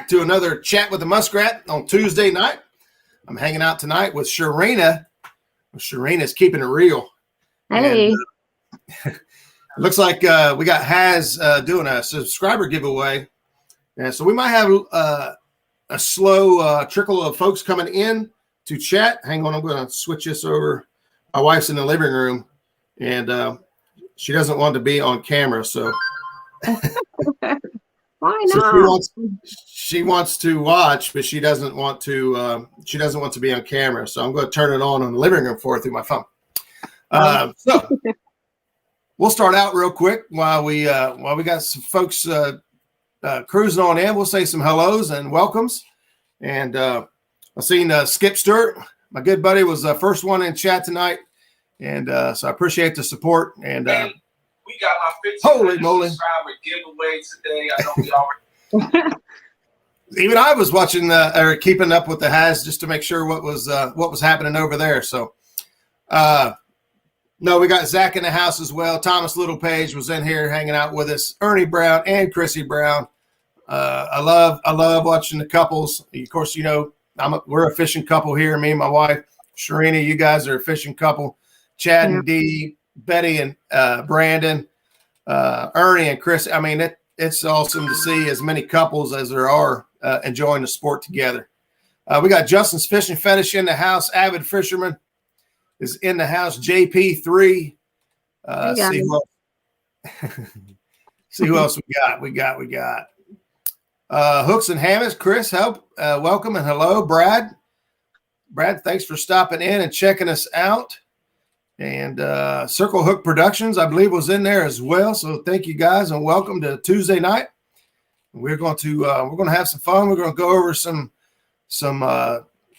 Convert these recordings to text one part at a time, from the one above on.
back to another chat with the Muskrat on Tuesday night. I'm hanging out tonight with Shirreena. Shirreena's keeping it real. Hey. And, looks like we got Haz doing a subscriber giveaway. And so we might have a slow trickle of folks coming in to chat. Hang on, I'm going to switch this over. My wife's in the living room, and she doesn't want to be on camera, so why not? So she wants to watch, but she doesn't want to. She doesn't want to be on camera, so I'm going to turn it on the living room for her through my phone. So we'll start out real quick while we got some folks cruising on in. We'll say some hellos and welcomes, and I've seen Skip Stewart, my good buddy, was the first one in chat tonight, and so I appreciate the support. And we got my 15 subscriber giveaway today. I know we already. Even I was watching or keeping up with the Haz just to make sure what was happening over there. So, no, we got Zach in the house as well. Thomas Littlepage was in here hanging out with us. Ernie Brown and Chrissy Brown. I love watching the couples. Of course, you know we're a fishing couple here. Me and my wife, Shireena. You guys are a fishing couple. Chad and Dee, Betty and Brandon, Ernie and Chris. I mean, it's awesome to see as many couples as there are enjoying the sport together. We got Justin's Fishing Fetish in the house. Avid Fisherman is in the house. JP3. See who else we got. Hooks and Hammocks. Chris, welcome and hello. Brad, thanks for stopping in and checking us out. And Circle Hook Productions, I believe, was in there as well. So thank you guys and welcome to Tuesday night. We're going to have some fun. We're going to go over some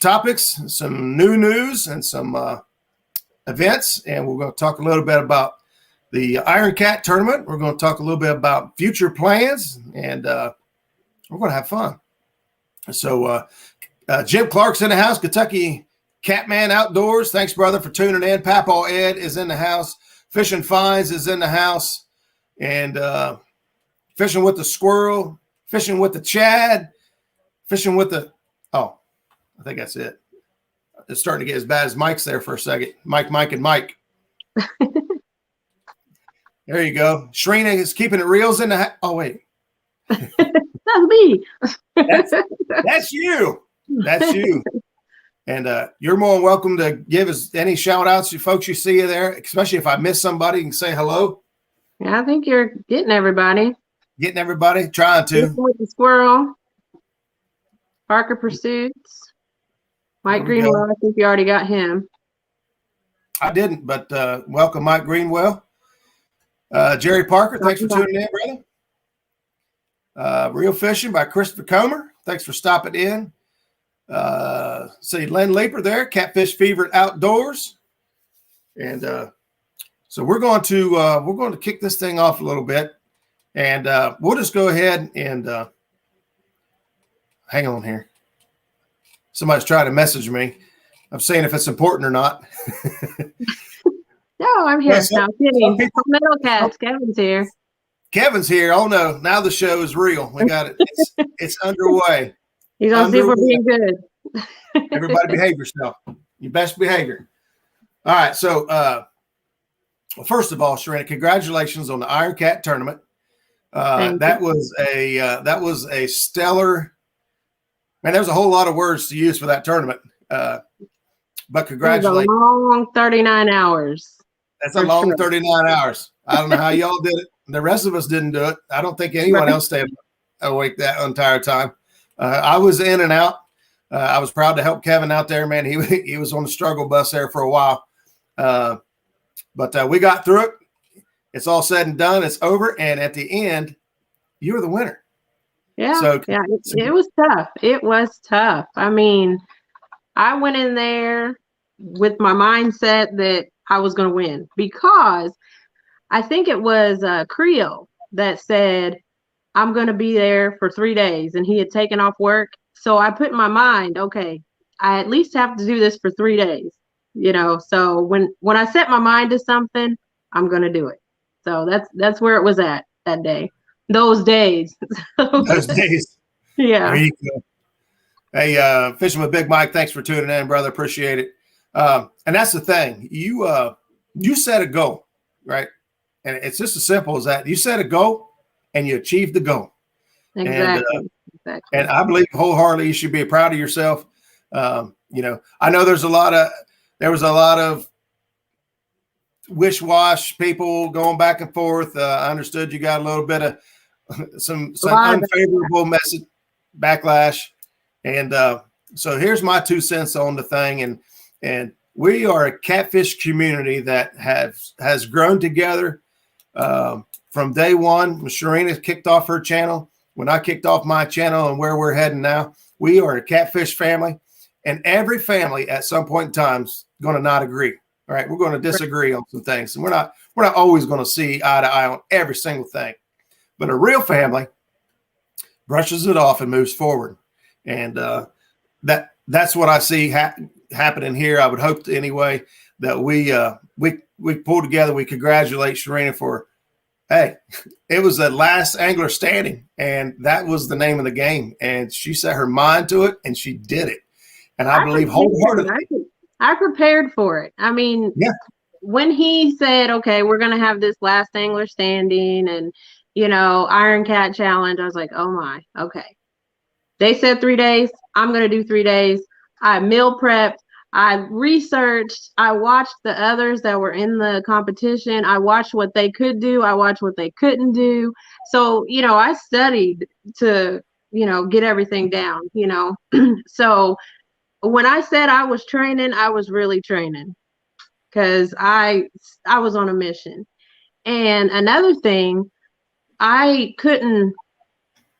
topics, some new news, and some events. And we're going to talk a little bit about the Iron Cat tournament. We're going to talk a little bit about future plans, and we're going to have fun. So Jim Clark's in the house, Kentucky Catman Outdoors. Thanks, brother, for tuning in. Papaw Ed is in the house. Fishing Finds is in the house. And Fishing with the Squirrel, Fishing with the Chad, Fishing with the – oh, I think that's it. It's starting to get as bad as Mike's there for a second. Mike, and Mike. There you go. Shireena is keeping it reals in the – oh, wait. That's me. That's you. That's you. And you're more than welcome to give us any shout outs to folks you see there, especially if I miss somebody, you can say hello. Yeah, I think you're getting everybody. Trying to. With the Squirrel, Parker Pursuits, Mike Greenwell. I think you already got him. I didn't, but welcome, Mike Greenwell. Jerry Parker, thanks for tuning in, brother. Real Fishing by Christopher Comer. Thanks for stopping in. See Len Leaper there, Catfish Fever Outdoors, and so we're going to kick this thing off a little bit, and we'll just go ahead and hang on here. Somebody's trying to message me. I'm saying if it's important or not. No, I'm here. No, kidding. Metal Cats. Kevin's here. Oh no! Now the show is real. We got it. It's underway. He's on see if we're being good. Everybody behave yourself. Your best behavior. All right. So, well, first of all, Shireena, congratulations on the Iron Cat tournament. That was a stellar. Man, there's a whole lot of words to use for that tournament. But congratulations. It was a long 39 hours. That's a long 39 hours. I don't know how y'all did it. The rest of us didn't do it. I don't think anyone else stayed awake that entire time. I was in and out. I was proud to help Kevin out there, man. He was on the struggle bus there for a while. But we got through it. It's all said and done. It's over. And at the end, you were the winner. Yeah. So, it was tough. It was tough. I mean, I went in there with my mindset that I was going to win because I think it was Creo that said, I'm going to be there for 3 days, and he had taken off work. So I put in my mind, okay, I at least have to do this for 3 days, you know? So when I set my mind to something, I'm going to do it. So that's where it was at that day, those days. Those days. Yeah. There you go. Hey, Fishing with Big Mike, thanks for tuning in, brother. Appreciate it. And that's the thing. You set a goal, right? And it's just as simple as that. You set a goal and you achieve the goal. Exactly. And I believe wholeheartedly you should be proud of yourself. You know, I know there was a lot of wish-wash people going back and forth. I understood you got a little bit of some unfavorable message backlash. And so here's my 2 cents on the thing. And we are a catfish community that has grown together from day one. When Shireena kicked off her channel, when I kicked off my channel, and where we're heading now, we are a catfish family. And every family at some point in time is going to not agree. All right, we're going to disagree on some things, and we're not always going to see eye to eye on every single thing. But a real family brushes it off and moves forward, and that's what I see happening here. I would hope anyway that we pull together. We congratulate Shireena for, hey, it was the last angler standing, and that was the name of the game, and she set her mind to it, and she did it, and I believe wholeheartedly. I prepared for it. I mean, yeah. When he said, okay, we're going to have this last angler standing and, you know, Iron Cat challenge, I was like, oh my, okay. They said 3 days. I'm going to do 3 days. I meal prepped. I researched. I watched the others that were in the competition. I watched what they could do. I watched what they couldn't do. So, you know, I studied to, you know, get everything down, you know. So when I said I was training, I was really training, because I was on a mission. And another thing, I couldn't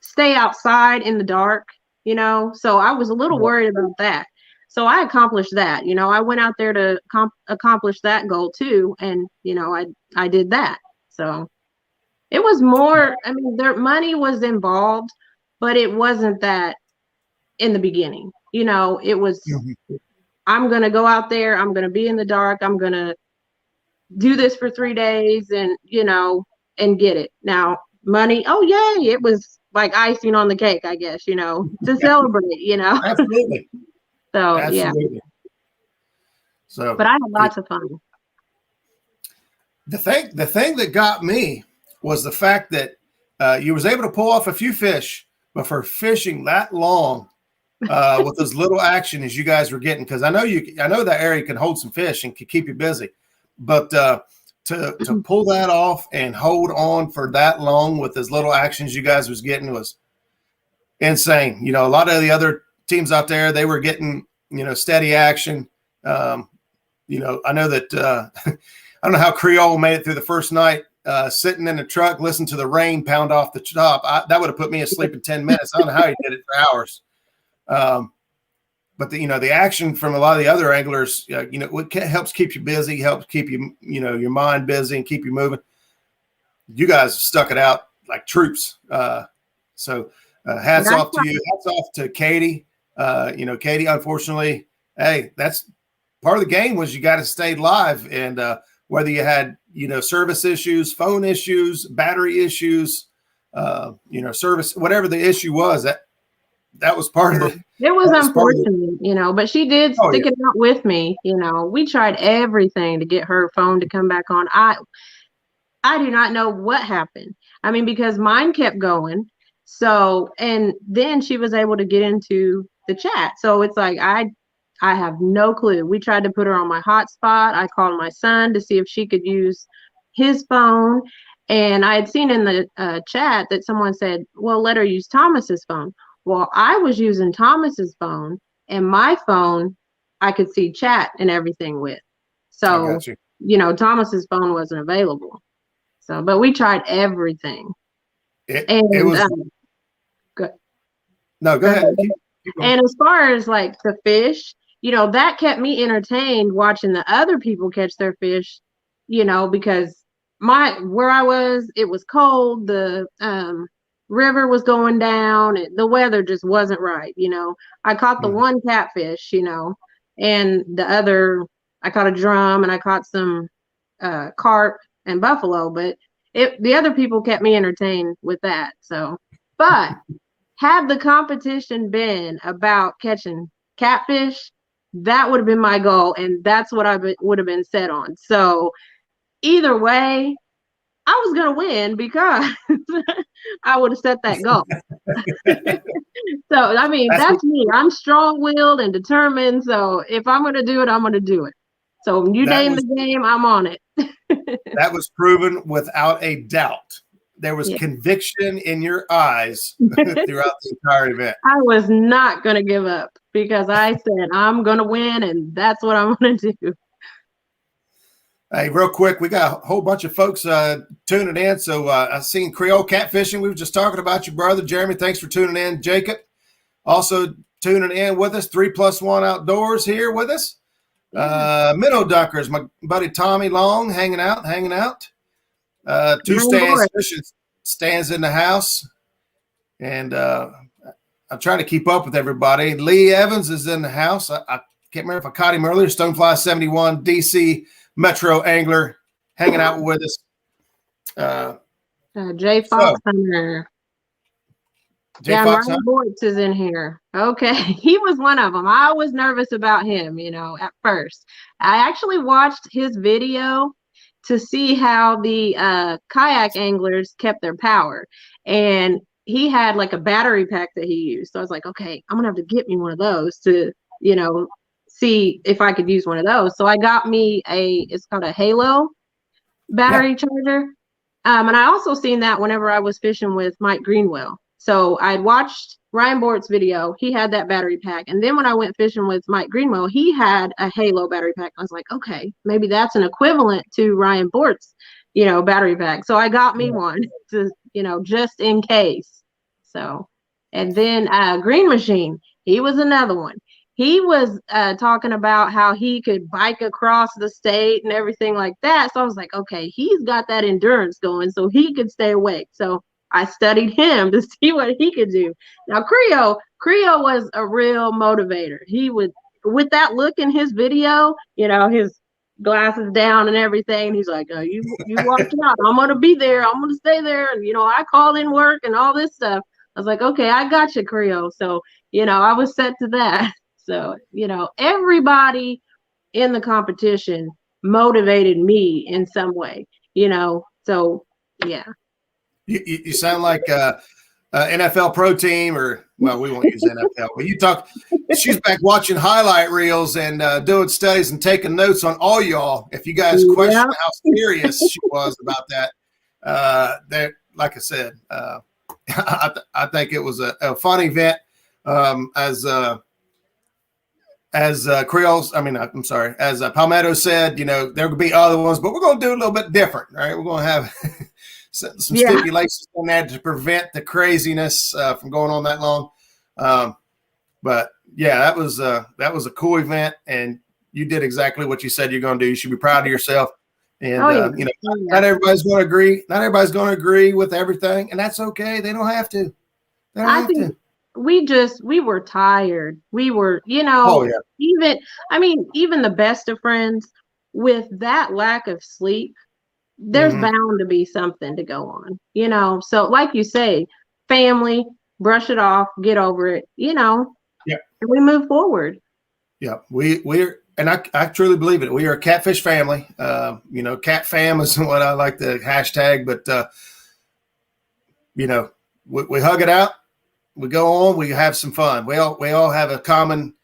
stay outside in the dark, you know, so I was a little worried about that. So I accomplished that, you know, I went out there to accomplish that goal too. And, you know, I did that. So it was more, I mean, their money was involved, but it wasn't that in the beginning. You know, it was, I'm going to go out there. I'm going to be in the dark. I'm going to do this for 3 days and, you know, and get it. Now, money, oh, yay. It was like icing on the cake, I guess, you know, to celebrate, you know. Absolutely. So, absolutely. Yeah. So, but I had lots of fun. The thing that got me was the fact that you was able to pull off a few fish, but for fishing that long, with as little action as you guys were getting, because I know that area can hold some fish and can keep you busy, but to pull that off and hold on for that long with as little action as you guys was getting was insane. You know, a lot of the other teams out there, they were getting, you know, steady action. You know, I know that I don't know how Creole made it through the first night, sitting in the truck, listening to the rain pound off the top. That would have put me asleep in 10 minutes. I don't know how he did it for hours. But the action from a lot of the other anglers, you know, it helps keep you busy, helps keep you, you know, your mind busy and keep you moving. You guys stuck it out like troops. So hats off to you. Hats off to Katie. You know, Katie, unfortunately, hey, that's part of the game was you got to stay live. And whether you had, you know, service issues, phone issues, battery issues, you know, service, whatever the issue was, that was part of it. It was unfortunate, you know, but she did stick it out with me. You know, we tried everything to get her phone to come back on. I do not know what happened. I mean, because mine kept going. So, and then she was able to get into the chat. So it's like, I have no clue. We tried to put her on my hotspot. I called my son to see if she could use his phone. And I had seen in the chat that someone said, well, let her use Thomas's phone. Well, I was using Thomas's phone, and my phone, I could see chat and everything with. So, you know, Thomas's phone wasn't available. So, but we tried everything. It was good. No, go ahead. Keep and as far as like the fish, you know, that kept me entertained watching the other people catch their fish, you know, because where I was, it was cold. The river was going down, and the weather just wasn't right. You know, I caught the one catfish, you know, and the other, I caught a drum and I caught some carp and buffalo, but the other people kept me entertained with that. So, but had the competition been about catching catfish, that would have been my goal, and that's what I would have been set on. So either way, I was gonna win because I would have set that goal. So I mean, that's me. I'm strong-willed and determined. So if I'm gonna do it, I'm gonna do it. So you name the game, I'm on it. That was proven without a doubt. There was conviction in your eyes throughout the entire event. I was not going to give up because I said, I'm going to win, and that's what I'm going to do. Hey, real quick, we got a whole bunch of folks tuning in. So I've seen Creole Catfishing. We were just talking about your brother, Jeremy. Thanks for tuning in. Jacob, also tuning in with us. 3+1 Outdoors here with us. Minnow Dunkers, my buddy Tommy Long, hanging out. Two stands in the house, and I'm trying to keep up with everybody. Lee Evans is in the house. I can't remember if I caught him earlier. Stonefly 71, DC Metro Angler, hanging out with us. Jay Fox Hunter. Ryan Bortz is in here. Okay, he was one of them. I was nervous about him, at first. I actually watched his video to see how the kayak anglers kept their power, and he had like a battery pack that he used. So I was like, okay, I'm gonna have to get me one of those to see if I could use one of those. So I got me it's called a Halo battery charger, and I also seen that whenever I was fishing with Mike Greenwell. So I'd watched Ryan Bort's video. He had that battery pack. And then when I went fishing with Mike Greenwell, he had a Halo battery pack. I was like, okay, maybe that's an equivalent to Ryan Bort's, battery pack. So I got me one to, just in case. So, and then Green Machine, he was another one. He was talking about how he could bike across the state and everything like that. So I was like, okay, he's got that endurance going so he could stay awake. So I studied him to see what he could do. Now, Creo was a real motivator. He would, with that look in his video, his glasses down and everything. He's like, you watch out. I'm going to be there. I'm going to stay there. And, I called in work and all this stuff. I was like, okay, I got you, Creo. So, I was set to that. So, everybody in the competition motivated me in some way, so yeah. You sound like NFL pro team, or well, we won't use NFL, but you talk. She's back watching highlight reels and doing studies and taking notes on all y'all. If you guys question how serious she was about that, like I said, I think it was a fun event. As Creoles, I'm sorry, as Palmetto said, there could be other ones, but we're going to do a little bit different, right? We're going to have some stipulations on that to prevent the craziness from going on that long. But yeah, that was a cool event, and you did exactly what you said you're going to do. You should be proud of yourself. And not everybody's going to agree. Not everybody's going to agree with everything, and that's okay. They don't have to. We were tired. We were, even the best of friends, with that lack of sleep, there's bound to be something to go on, so like you say, family, brush it off, get over it, and we move forward. Yeah, we're, and I truly believe it. We are a catfish family. Cat fam is what I like to hashtag, but we hug it out, we go on, we have some fun. We all have a common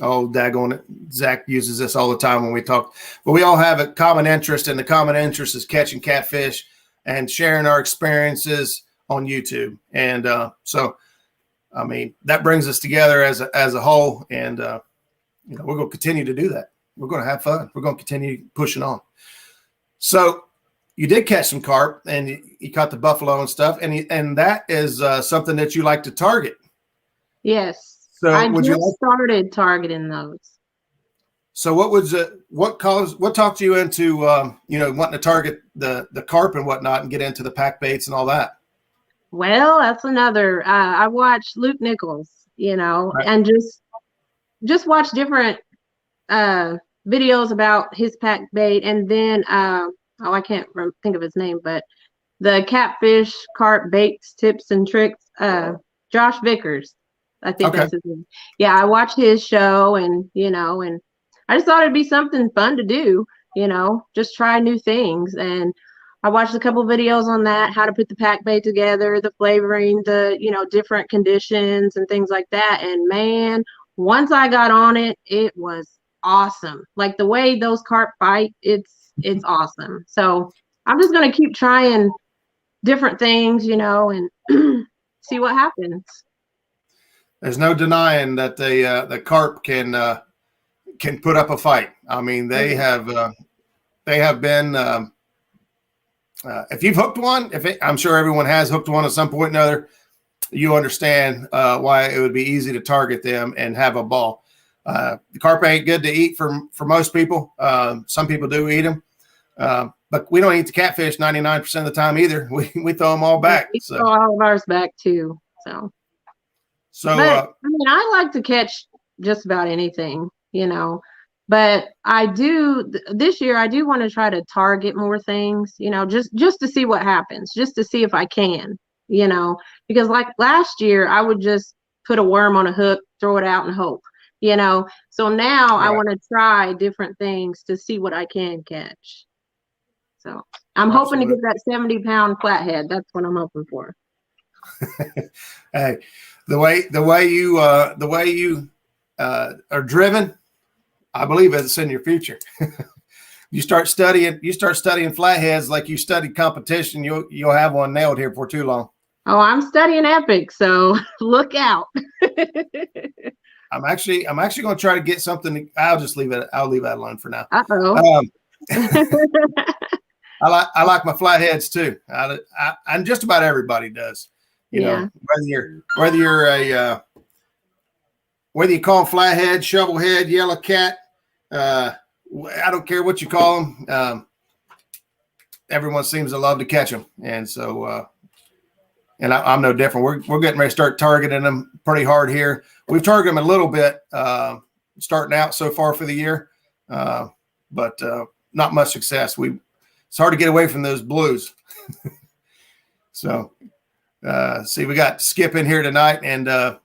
oh, daggone it. Zach uses this all the time when we talk. But we all have a common interest, and the common interest is catching catfish and sharing our experiences on YouTube. And that brings us together as a whole. And, we're going to continue to do that. We're going to have fun. We're going to continue pushing on. So you did catch some carp, and you caught the buffalo and stuff. And that is something that you like to target. Yes. So I started targeting those. So what talked you into wanting to target the carp and whatnot and get into the pack baits and all that? Well, that's another. I watched Luke Nichols, right, and just watch different videos about his pack bait, and then I can't think of his name, but the catfish carp baits, tips and tricks. Josh Vickers, I think that's his name. Yeah, I watched his show, and and I just thought it'd be something fun to do. Just try new things. And I watched a couple videos on that, how to put the pack bait together, the flavoring, the different conditions and things like that. And man, once I got on it, it was awesome. Like the way those carp fight, it's awesome. So I'm just gonna keep trying different things, and see what happens. There's no denying that the carp can put up a fight. I mean, they have been. If you've hooked one, I'm sure everyone has hooked one at some point or another, you understand why it would be easy to target them and have a ball. The carp ain't good to eat for most people. Some people do eat them. But we don't eat the catfish 99% of the time either. We throw them all back. We throw all of ours back too. So but, I mean, I like to catch just about anything, but this year I do want to try to target more things, just to see what happens, just to see if I can, because like last year I would just put a worm on a hook, throw it out and hope, so now I want to try different things to see what I can catch. So I'm hoping to get that 70-pound flathead. That's what I'm hoping for. Hey, the way you are driven, I believe it's in your future. You start studying flatheads like you studied competition, you'll have one nailed here for too long. Oh, I'm studying epic, so look out. I'm actually going to try to get something. I'll leave that alone for now. Uh-oh. I like my flatheads too. And just about everybody does. You know, whether you call them flathead, shovelhead, yellow cat, I don't care what you call them. Everyone seems to love to catch them, and so and I'm no different. We're getting ready to start targeting them pretty hard here. We've targeted them a little bit starting out so far for the year, but not much success. It's hard to get away from those blues. So, see, we got Skip in here tonight, and of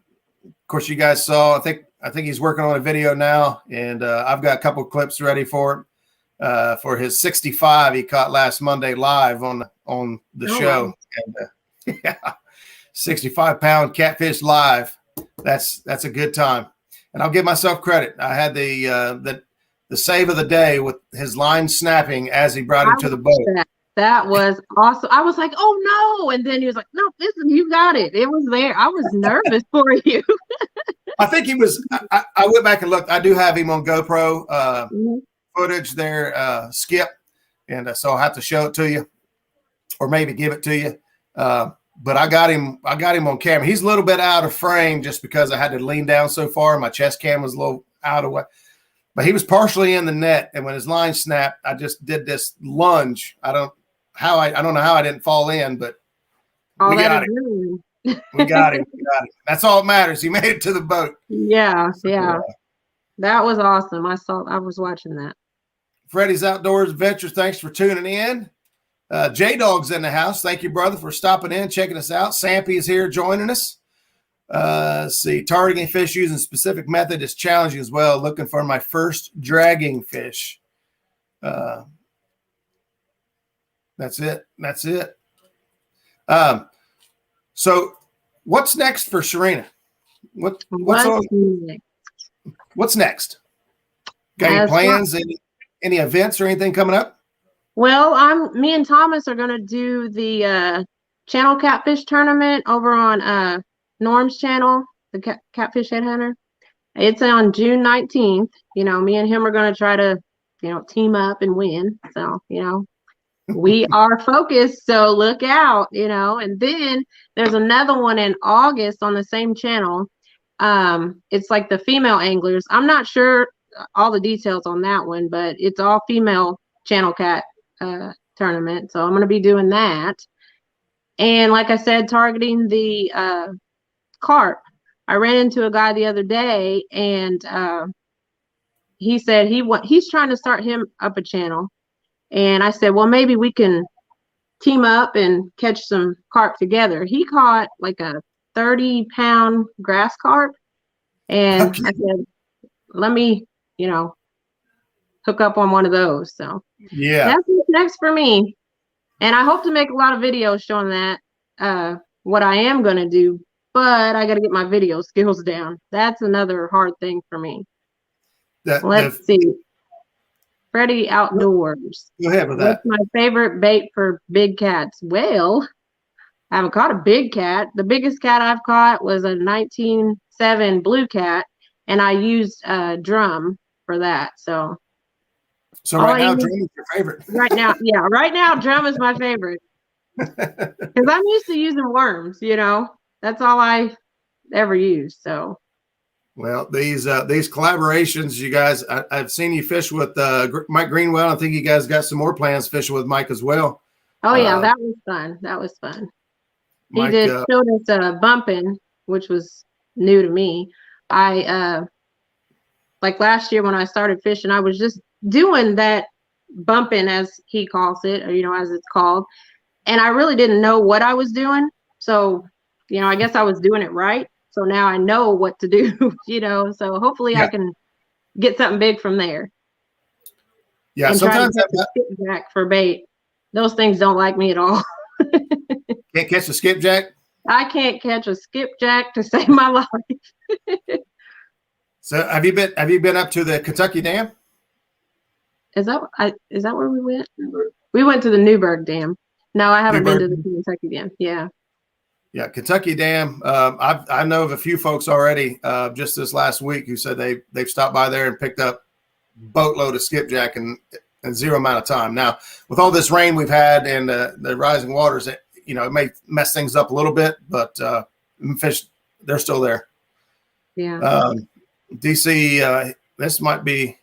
course, you guys saw. I think he's working on a video now, and I've got a couple of clips ready for him for his 65 he caught last Monday live on the show. And, 65-pound catfish live. That's a good time, and I'll give myself credit. I had the save of the day with his line snapping as he brought him to the boat. That was awesome. I was like, oh no. And then he was like, no, listen, you got it. It was there. I was nervous for you. I think he was, I went back and looked. I do have him on GoPro footage there, Skip. And so I'll have to show it to you or maybe give it to you. But I got him on camera. He's a little bit out of frame just because I had to lean down so far. My chest cam was a little out of way. But he was partially in the net, and when his line snapped, I just did this lunge. I don't know how I didn't fall in, but we got him. We got him. That's all that matters. He made it to the boat. Yeah. That was awesome. I was watching that. Freddie's Outdoors Adventures, thanks for tuning in. J-Dog's in the house. Thank you, brother, for stopping in, checking us out. Sampy is here joining us. Let's see, targeting fish using specific method is challenging as well. Looking for my first dragging fish. That's it. So what's next for Shireena? What's next? Got any plans? Any events or anything coming up? Well, me and Thomas are gonna do the channel catfish tournament over on Norm's channel, the Catfish Headhunter. It's on June 19th. Me and him are going to try to, team up and win. So, we are focused. So look out, and then there's another one in August on the same channel. It's like the female anglers. I'm not sure all the details on that one, but it's all female channel cat tournament. So I'm going to be doing that. And like I said, targeting the carp. I ran into a guy the other day, and he said he's trying to start him up a channel, and I said, well, maybe we can team up and catch some carp together. He caught like a 30-pound grass carp, and I said, let me, hook up on one of those. So yeah, that's what's next for me. And I hope to make a lot of videos showing that, what I am going to do, but I got to get my video skills down. That's another hard thing for me. Let's see. Freddy Outdoors. Go ahead with that. What's my favorite bait for big cats? Well, I haven't caught a big cat. The biggest cat I've caught was a 19.7 Bluecat, and I used a drum for that. So right now, drum is your favorite. Right now, drum is my favorite. Because I'm used to using worms, That's all I ever use. So. Well, these collaborations, you guys, I've seen you fish with Mike Greenwell. I think you guys got some more plans fishing with Mike as well. Oh yeah, that was fun. That was fun. Mike, he showed us bumping, which was new to me. I like last year when I started fishing, I was just doing that bumping, as he calls it, or as it's called, and I really didn't know what I was doing. So, I guess I was doing it right. So now I know what to do, so hopefully I can get something big from there. Yeah, and sometimes try to catch a skipjack for bait. Those things don't like me at all. Can't catch a skipjack? I can't catch a skipjack to save my life. So have you been up to the Kentucky Dam? Is that where we went? We went to the Newburgh Dam. No, I haven't been to the Kentucky Dam. Yeah. Yeah, Kentucky Dam. I know of a few folks already just this last week who said they've stopped by there and picked up boatload of skipjack in zero amount of time. Now, with all this rain we've had and the rising waters, it may mess things up a little bit, but fish, they're still there. Yeah. DC, this might be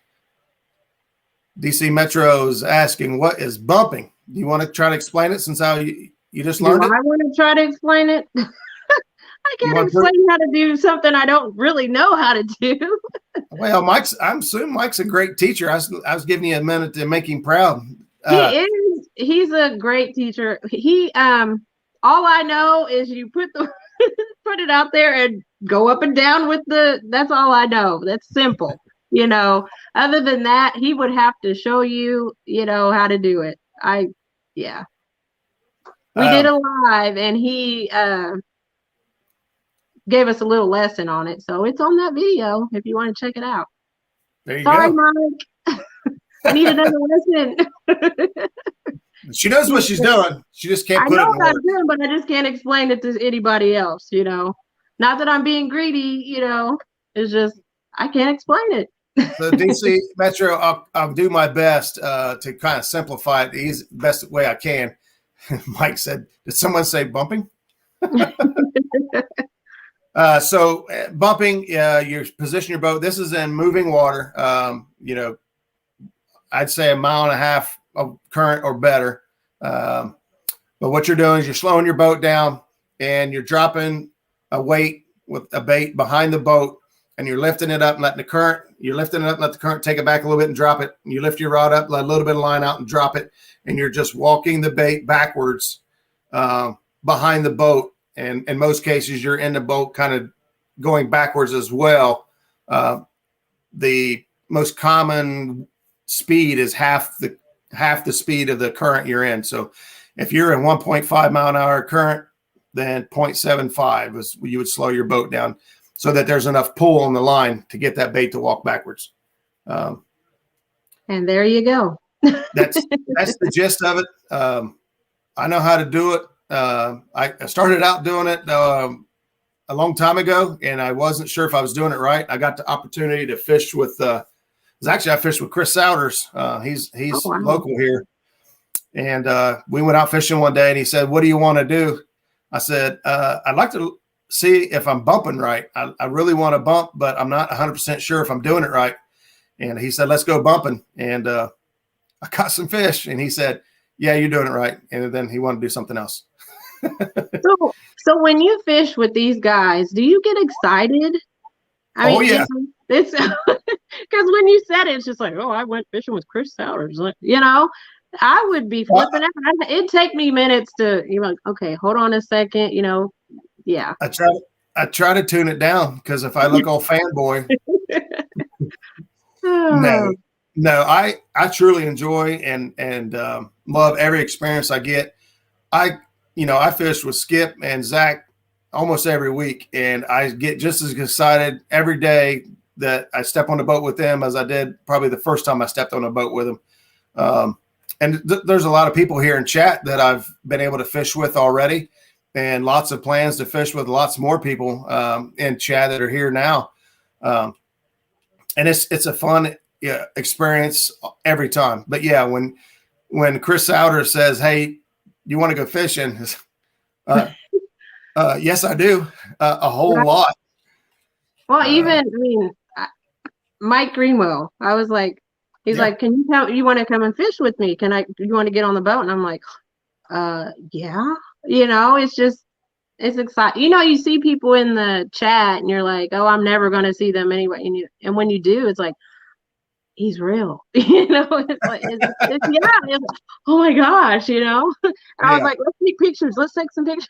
DC Metro's asking, what is bumping? Do you want to try to explain it since how you just learned it? I want to try to explain it. I can't explain how to do something I don't really know how to do. Well, I'm assuming Mike's a great teacher. I was giving you a minute to make him proud. He is. He's a great teacher. All I know is you put it out there and go up and down with that's all I know. That's simple. Other than that, he would have to show you, how to do it. We did it live, and he gave us a little lesson on it. So it's on that video if you want to check it out. There you Sorry, go. Mike. I need another lesson. She knows what she's doing. She just can't put it in words. I know what I'm doing, but I just can't explain it to anybody else, Not that I'm being greedy, It's just I can't explain it. So DC Metro, I'll do my best to kind of simplify it the best way I can. Mike said, did someone say bumping? So bumping, you position your boat. This is in moving water. I'd say 1.5 miles of current or better. But what you're doing is you're slowing your boat down and you're dropping a weight with a bait behind the boat, and you're lifting it up and letting the current, let the current take it back a little bit and drop it. And you lift your rod up, let a little bit of line out and drop it. And you're just walking the bait backwards behind the boat. And in most cases, you're in the boat kind of going backwards as well. The most common speed is half the speed of the current you're in. So if you're in 1.5 mile an hour current, then 0.75 is you would slow your boat down so that there's enough pull on the line to get that bait to walk backwards. And there you go. That's the gist of it. I know how to do it. I started out doing it a long time ago, and I wasn't sure if I was doing it right. I got the opportunity to fish with I fished with Chris Souders. He's local here. And we went out fishing one day, and he said, what do you want to do? I said, I'd like to see if I'm bumping right. I really want to bump, but I'm not 100% sure if I'm doing it right. And he said, let's go bumping. And I caught some fish, and he said, yeah, you're doing it right. And then he wanted to do something else. So when you fish with these guys, do you get excited? I mean, yeah. It's because when you said it, it's just like, oh, I went fishing with Chris Souders, I would be flipping out. It'd take me minutes to, like, okay, hold on a second, yeah. I try to tune it down because if I look all fanboy, no, I truly enjoy and love every experience I get. I fish with Skip and Zach almost every week, and I get just as excited every day that I step on the boat with them as I did probably the first time I stepped on a boat with them. And there's a lot of people here in chat that I've been able to fish with already, and lots of plans to fish with lots more people in chat that are here now. And it's a fun experience every time. But yeah, when Chris Souter says, "Hey, you want to go fishing?" Yes, I do. A whole lot. Well, even Mike Greenwell, I was like, he's like, "Can you you want to come and fish with me? You want to get on the boat?" And I'm like, yeah. It's exciting. You see people in the chat and you're like, oh, I'm never going to see them anyway. And when you do, it's like, he's real. It's like, it's oh my gosh, And I was like, let's take pictures. Let's take some pictures.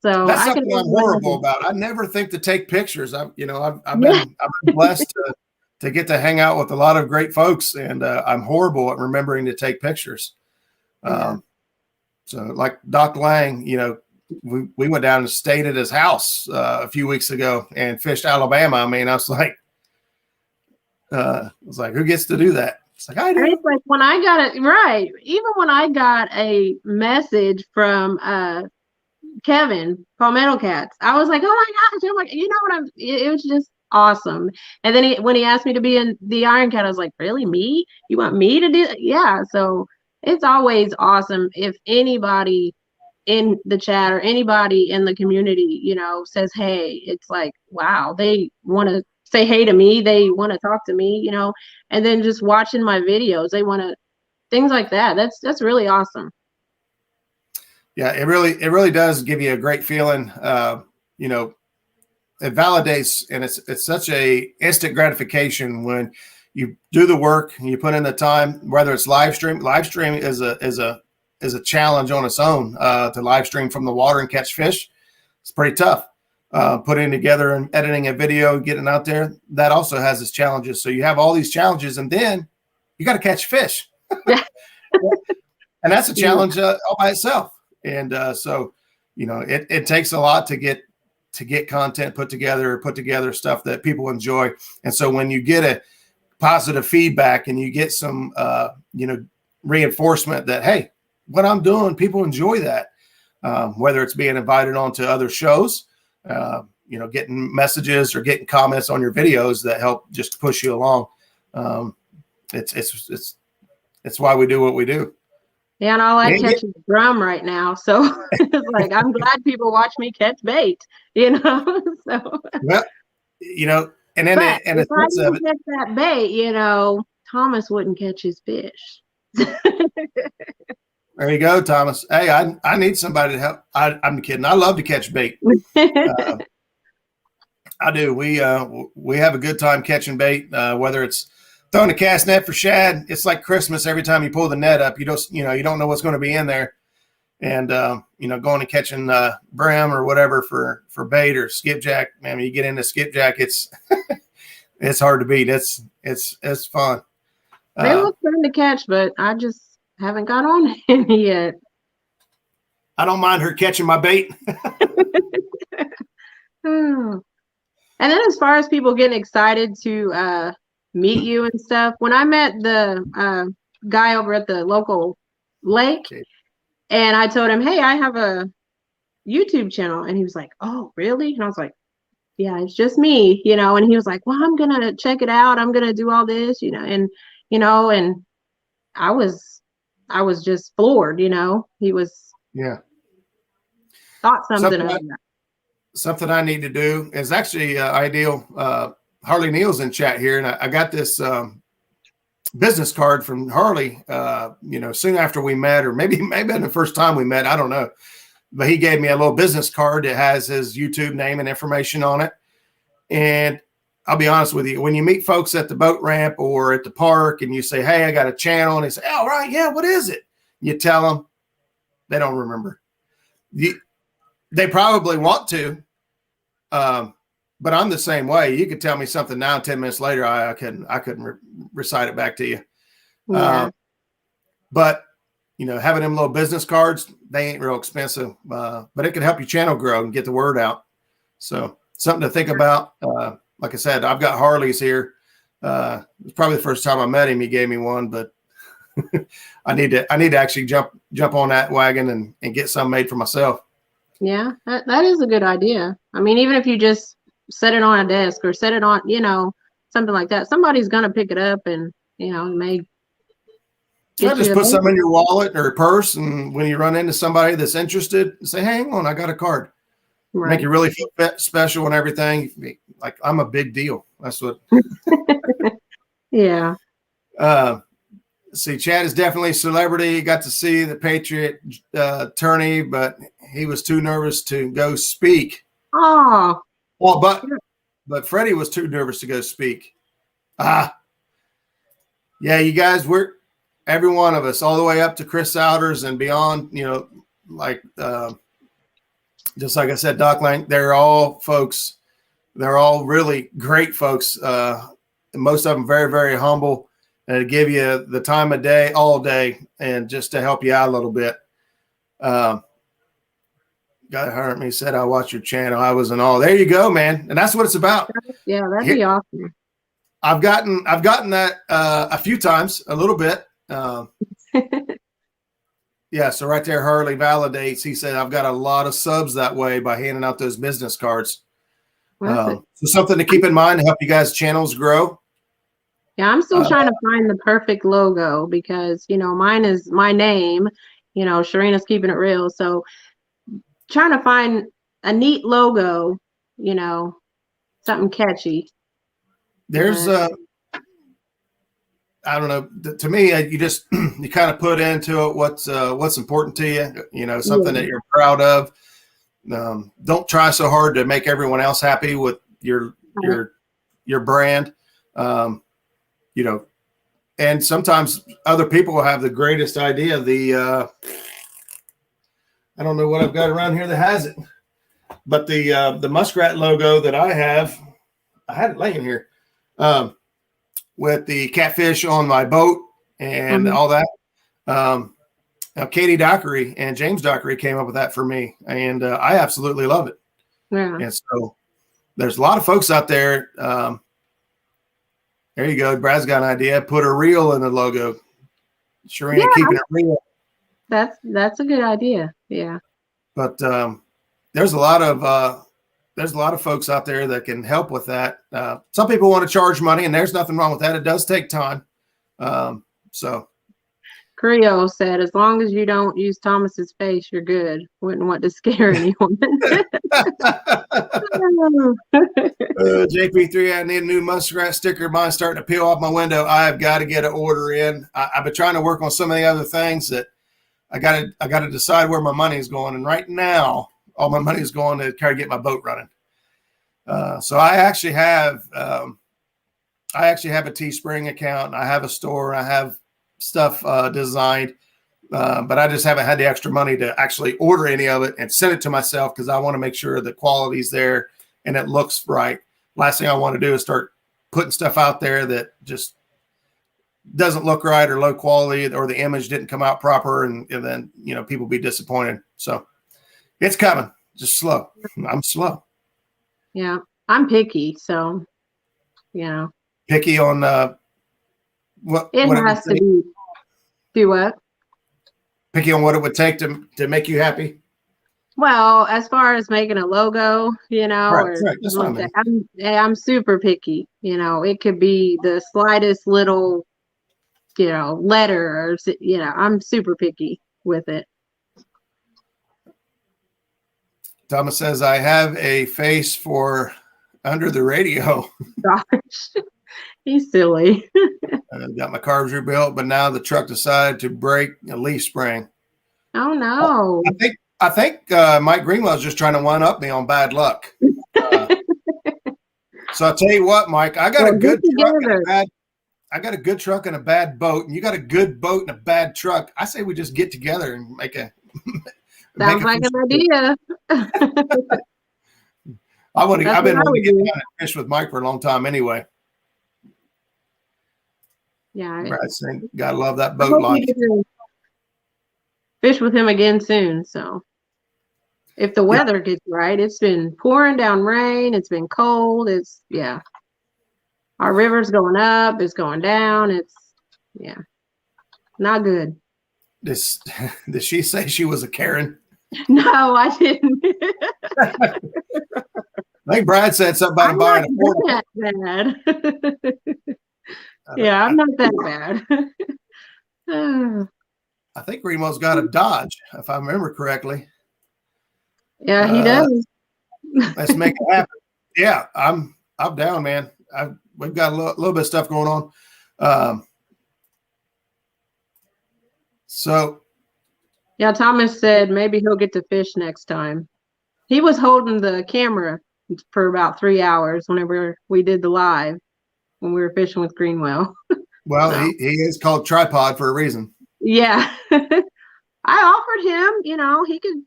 So that's something I'm horrible about. I never think to take pictures. I've been blessed to get to hang out with a lot of great folks, and I'm horrible at remembering to take pictures. So like Doc Lang, we went down and stayed at his house a few weeks ago and fished Alabama. I mean, I was like, who gets to do that? It's like, I do. It's like when I got it right. Even when I got a message from Kevin Palmetto Cats, I was like, oh my gosh! I'm like, it was just awesome. And then when he asked me to be in the Iron Cat, I was like, really, me? You want me to do it? Yeah. So it's always awesome if anybody in the chat or anybody in the community, says, hey, it's like, wow, they want to say hey to me. They want to talk to me, and then just watching my videos, they want to, things like that. That's really awesome. Yeah, it really does give you a great feeling. It validates, and it's such a instant gratification when you do the work and you put in the time, whether it's live stream. Live stream is a challenge on its own. To live stream from the water and catch fish, it's pretty tough. Putting together and editing a video, getting out there, that also has its challenges. So you have all these challenges, and then you got to catch fish, and that's a challenge all by itself. And so it takes a lot to get content put together stuff that people enjoy. And so when you get a positive feedback and you get some reinforcement that, hey, what I'm doing, people enjoy that, whether it's being invited onto other shows, getting messages or getting comments on your videos that help just push you along. It's why we do what we do. Yeah, and all I catch is drum right now. So it's like, I'm glad people watch me catch bait, So well, and then if I didn't catch that bait, Thomas wouldn't catch his fish. There you go, Thomas. Hey, I need somebody to help. I'm kidding. I love to catch bait. I do. We have a good time catching bait, whether it's throwing a cast net for shad. It's like Christmas every time you pull the net up. You don't know what's going to be in there, and going and catching brim or whatever for bait or skipjack. Man, when you get into skipjack, it's it's hard to beat. It's fun. They look fun to catch, but I just haven't got on any yet. I don't mind her catching my bait. And then as far as people getting excited to meet you and stuff, when I met the guy over at the local lake, and I told him, hey, I have a YouTube channel, and he was like, oh, really? And I was like, yeah, it's just me, and he was like, well, I'm gonna check it out, I'm gonna do all this, and I was just floored, he was thought something of that. Something I need to do is actually ideal. Harley Neal's in chat here, and I got this business card from Harley, soon after we met, or maybe the first time we met, I don't know. But he gave me a little business card that has his YouTube name and information on it. And I'll be honest with you. When you meet folks at the boat ramp or at the park and you say, hey, I got a channel, and they say, oh, right, yeah, what is it? You tell them, they don't remember. They probably want to, but I'm the same way. You could tell me something now, 10 minutes later, I couldn't recite it back to you. Yeah. But having them little business cards, they ain't real expensive, but it can help your channel grow and get the word out. So something to think about. Like I said, I've got Harley's here. It's probably the first time I met him. He gave me one, but I need to actually jump on that wagon and get some made for myself. Yeah, that is a good idea. I mean, even if you just set it on a desk or set it on, something like that, somebody's gonna pick it up and may. Just put some in your wallet or purse, and when you run into somebody that's interested, say, hey, hang on, I got a card. Right. Make you really feel special and everything. Like I'm a big deal. That's what. Yeah. See, Chad is definitely a celebrity. Got to see the Patriot attorney, but he was too nervous to go speak. Oh. Well, but Freddie was too nervous to go speak. Yeah, you guys, every one of us, all the way up to Chris Souders and beyond, just like I said, Doc Lang, they're all folks. They're all really great folks. Most of them very, very humble and to give you the time of day, all day, and just to help you out a little bit. Guy heard me, said, I watch your channel. I was in awe. There you go, man. And that's what it's about. Yeah, that'd be awesome. I've gotten that a few times, a little bit. Yeah, so right there, Harley validates. He said, I've got a lot of subs that way by handing out those business cards. So something to keep in mind to help you guys' channels grow. Yeah, I'm still trying to find the perfect logo because, mine is my name, Shireena's keeping it real. So trying to find a neat logo, something catchy. There's I don't know. To me, you kind of put into it what's important to you. Something that you're proud of. Don't try so hard to make everyone else happy with your brand. And sometimes other people will have the greatest idea. I don't know what I've got around here that has it, but the Muskrat logo that I had it laying here. With the catfish on my boat and all that. Now Katie Dockery and James Dockery came up with that for me, and I absolutely love it. Yeah. And so there's a lot of folks out there. There you go. Brad's got an idea. Put a reel in the logo. Shireena keeping it real. That's a good idea. Yeah. But there's a lot of folks out there that can help with that. Some people want to charge money, and there's nothing wrong with that. It does take time. So Creo said, as long as you don't use Thomas's face, you're good. Wouldn't want to scare anyone. JP3, I need a new Muskrat sticker. Mine's starting to peel off my window. I've got to get an order in. I've been trying to work on some of the other things that I got to decide where my money is going. And right now, all my money is going to try to get my boat running. So I actually have a Teespring account. I have a store. I have stuff designed, but I just haven't had the extra money to actually order any of it and send it to myself because I want to make sure the quality's there and it looks right. Last thing I want to do is start putting stuff out there that just doesn't look right or low quality or the image didn't come out proper, and then people be disappointed. So it's coming, just slow. I'm slow. Yeah, I'm picky, so picky on what it has to be. Do what? Picky on what it would take to make you happy. Well, as far as making a logo, right. That's what I mean. I'm super picky. It could be the slightest little, letter, or I'm super picky with it. Thomas says, I have a face for under the radio. Gosh, he's silly. Got my carbs rebuilt, but now the truck decided to break a leaf spring. Oh no! I think Mike Greenwell's just trying to one up me on bad luck. So I'll tell you what, Mike, I got a good truck and together. a bad. I got a good truck and a bad boat, and you got a good boat and a bad truck. I say we just get together and make a. Sounds like an idea. I've been wanting to get down and fish with Mike for a long time anyway. Yeah. Brad's saying, gotta love that boat life. Fish with him again soon. So if the weather gets right, it's been pouring down rain. It's been cold. Our river's going up. It's going down. It's not good. Did she say she was a Karen? No, I didn't. I think Brad said something about buying a portable. Bad. Yeah, I'm not that bad. I think Remo's got a Dodge, if I remember correctly. Yeah, he does. Let's make it happen. Yeah, I'm down, man. We've got a little bit of stuff going on. So. Yeah, Thomas said maybe he'll get to fish next time. He was holding the camera for about 3 hours whenever we did the live when we were fishing with Greenwell. Well, so. he is called tripod for a reason. Yeah. I offered him, he could.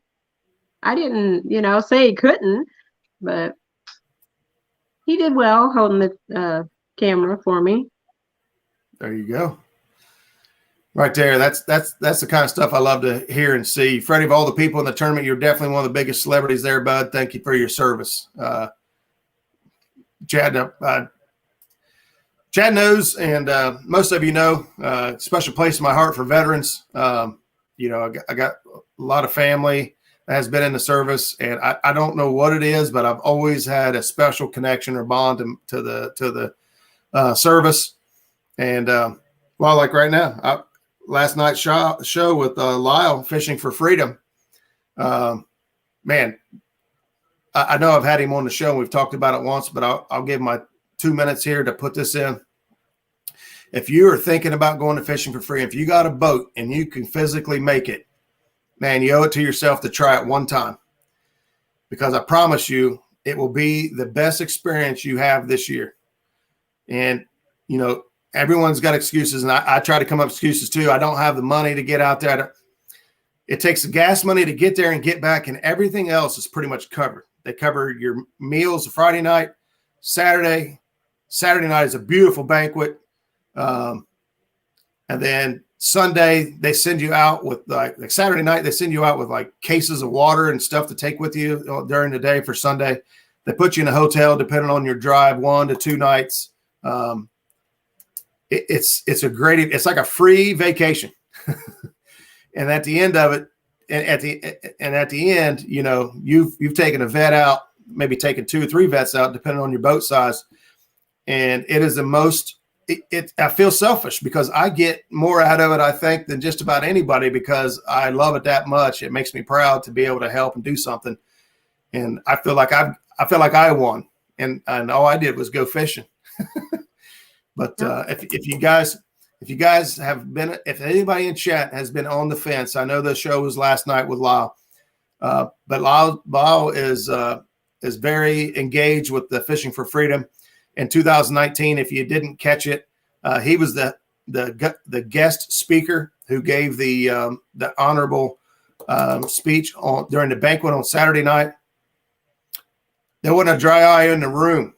I didn't, say he couldn't, but he did well holding the camera for me. There you go. Right there. That's the kind of stuff I love to hear and see. Freddie, of all the people in the tournament, you're definitely one of the biggest celebrities there, bud. Thank you for your service. Chad knows, and most of you know, special place in my heart for veterans. I got a lot of family that has been in the service, and I don't know what it is, but I've always had a special connection or bond to the service. And like right now, last night's show with Lyle fishing for freedom. Man, I know I've had him on the show and we've talked about it once, but I'll give my 2 minutes here to put this in. If you are thinking about going to fishing for free, if you got a boat and you can physically make it, man, you owe it to yourself to try it one time, because I promise you it will be the best experience you have this year. And, everyone's got excuses, and I try to come up with excuses too. I don't have the money to get out there. It takes the gas money to get there and get back, and everything else is pretty much covered. They cover your meals Friday night, Saturday. Saturday night is a beautiful banquet. And then Sunday, they send you out with like Saturday night, they send you out with like cases of water and stuff to take with you during the day for Sunday. They put you in a hotel depending on your drive, 1 to 2 nights. It's a great, it's like a free vacation. And at the end of it, at the end, you've taken a vet out, maybe taken 2 or 3 vets out, depending on your boat size. And it is the most, I feel selfish because I get more out of it, I think, than just about anybody, because I love it that much. It makes me proud to be able to help and do something. And I feel like I won, and all I did was go fishing. But if you guys have been, if anybody in chat has been on the fence, I know the show was last night with Lyle, but Lyle is very engaged with the Fishing for Freedom. In 2019, if you didn't catch it, he was the guest speaker who gave the honorable speech during the banquet on Saturday night. There wasn't a dry eye in the room,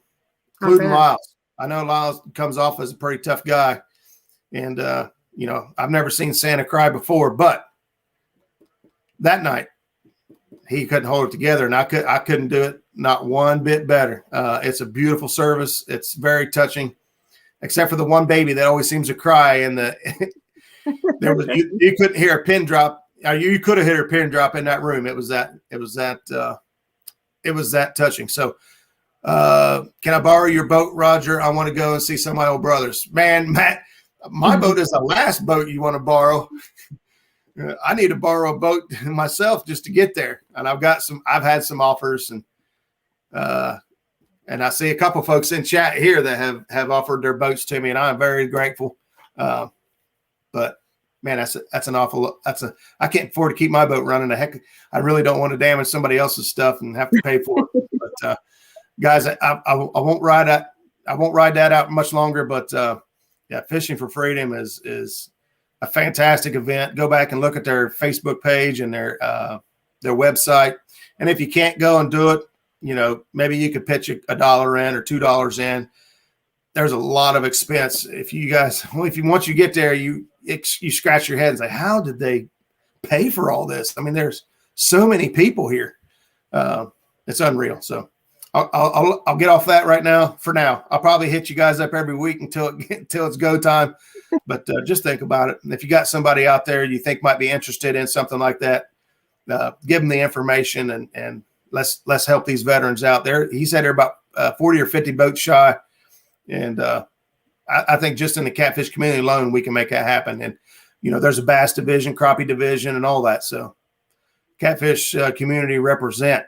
including Lyle. I know Lyle comes off as a pretty tough guy, and I've never seen Santa cry before, but that night he couldn't hold it together, and I couldn't do it not one bit better. It's a beautiful service. It's very touching, except for the one baby that always seems to cry, and you couldn't hear a pin drop. You could have heard a pin drop in that room. It was that touching. So. Can I borrow your boat, Roger? I want to go and see some of my old brothers. Man, Matt, my boat is the last boat you want to borrow. I need to borrow a boat myself just to get there. And I've had some offers, and I see a couple folks in chat here that have offered their boats to me, and I'm very grateful. But man, I can't afford to keep my boat running. I really don't want to damage somebody else's stuff and have to pay for it. But guys, I won't ride that. I won't ride that out much longer, but yeah, Fishing for Freedom is a fantastic event. Go back and look at their Facebook page and their website. And if you can't go and do it, you know, maybe you could pitch $1 in or $2 in. There's a lot of expense. If you guys, once you get there, you scratch your head and say, how did they pay for all this? I mean, there's so many people here. It's unreal. So I'll get off that right now. For now, I'll probably hit you guys up every week until it's go time. But just think about it. And if you got somebody out there you think might be interested in something like that, give them the information and let's help these veterans out there. He said they're about 40 or 50 boats shy. And I think just in the catfish community alone, we can make that happen. And, you know, there's a bass division, crappie division, and all that. So catfish community represent.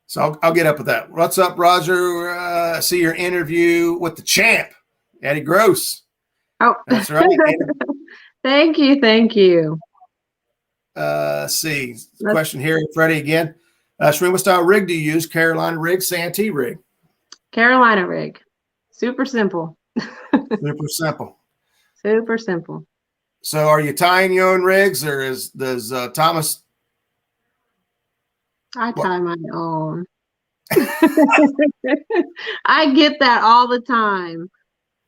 So I'll get up with that. What's up, Roger? I see your interview with the champ, Eddie Gross. Oh, that's right. Thank you. See, question here, Freddie again. Shireena, what style rig do you use? Carolina rig, Santee rig? Carolina rig. Super simple. Super simple. So are you tying your own rigs, or does Thomas? I tie my own. I get that all the time.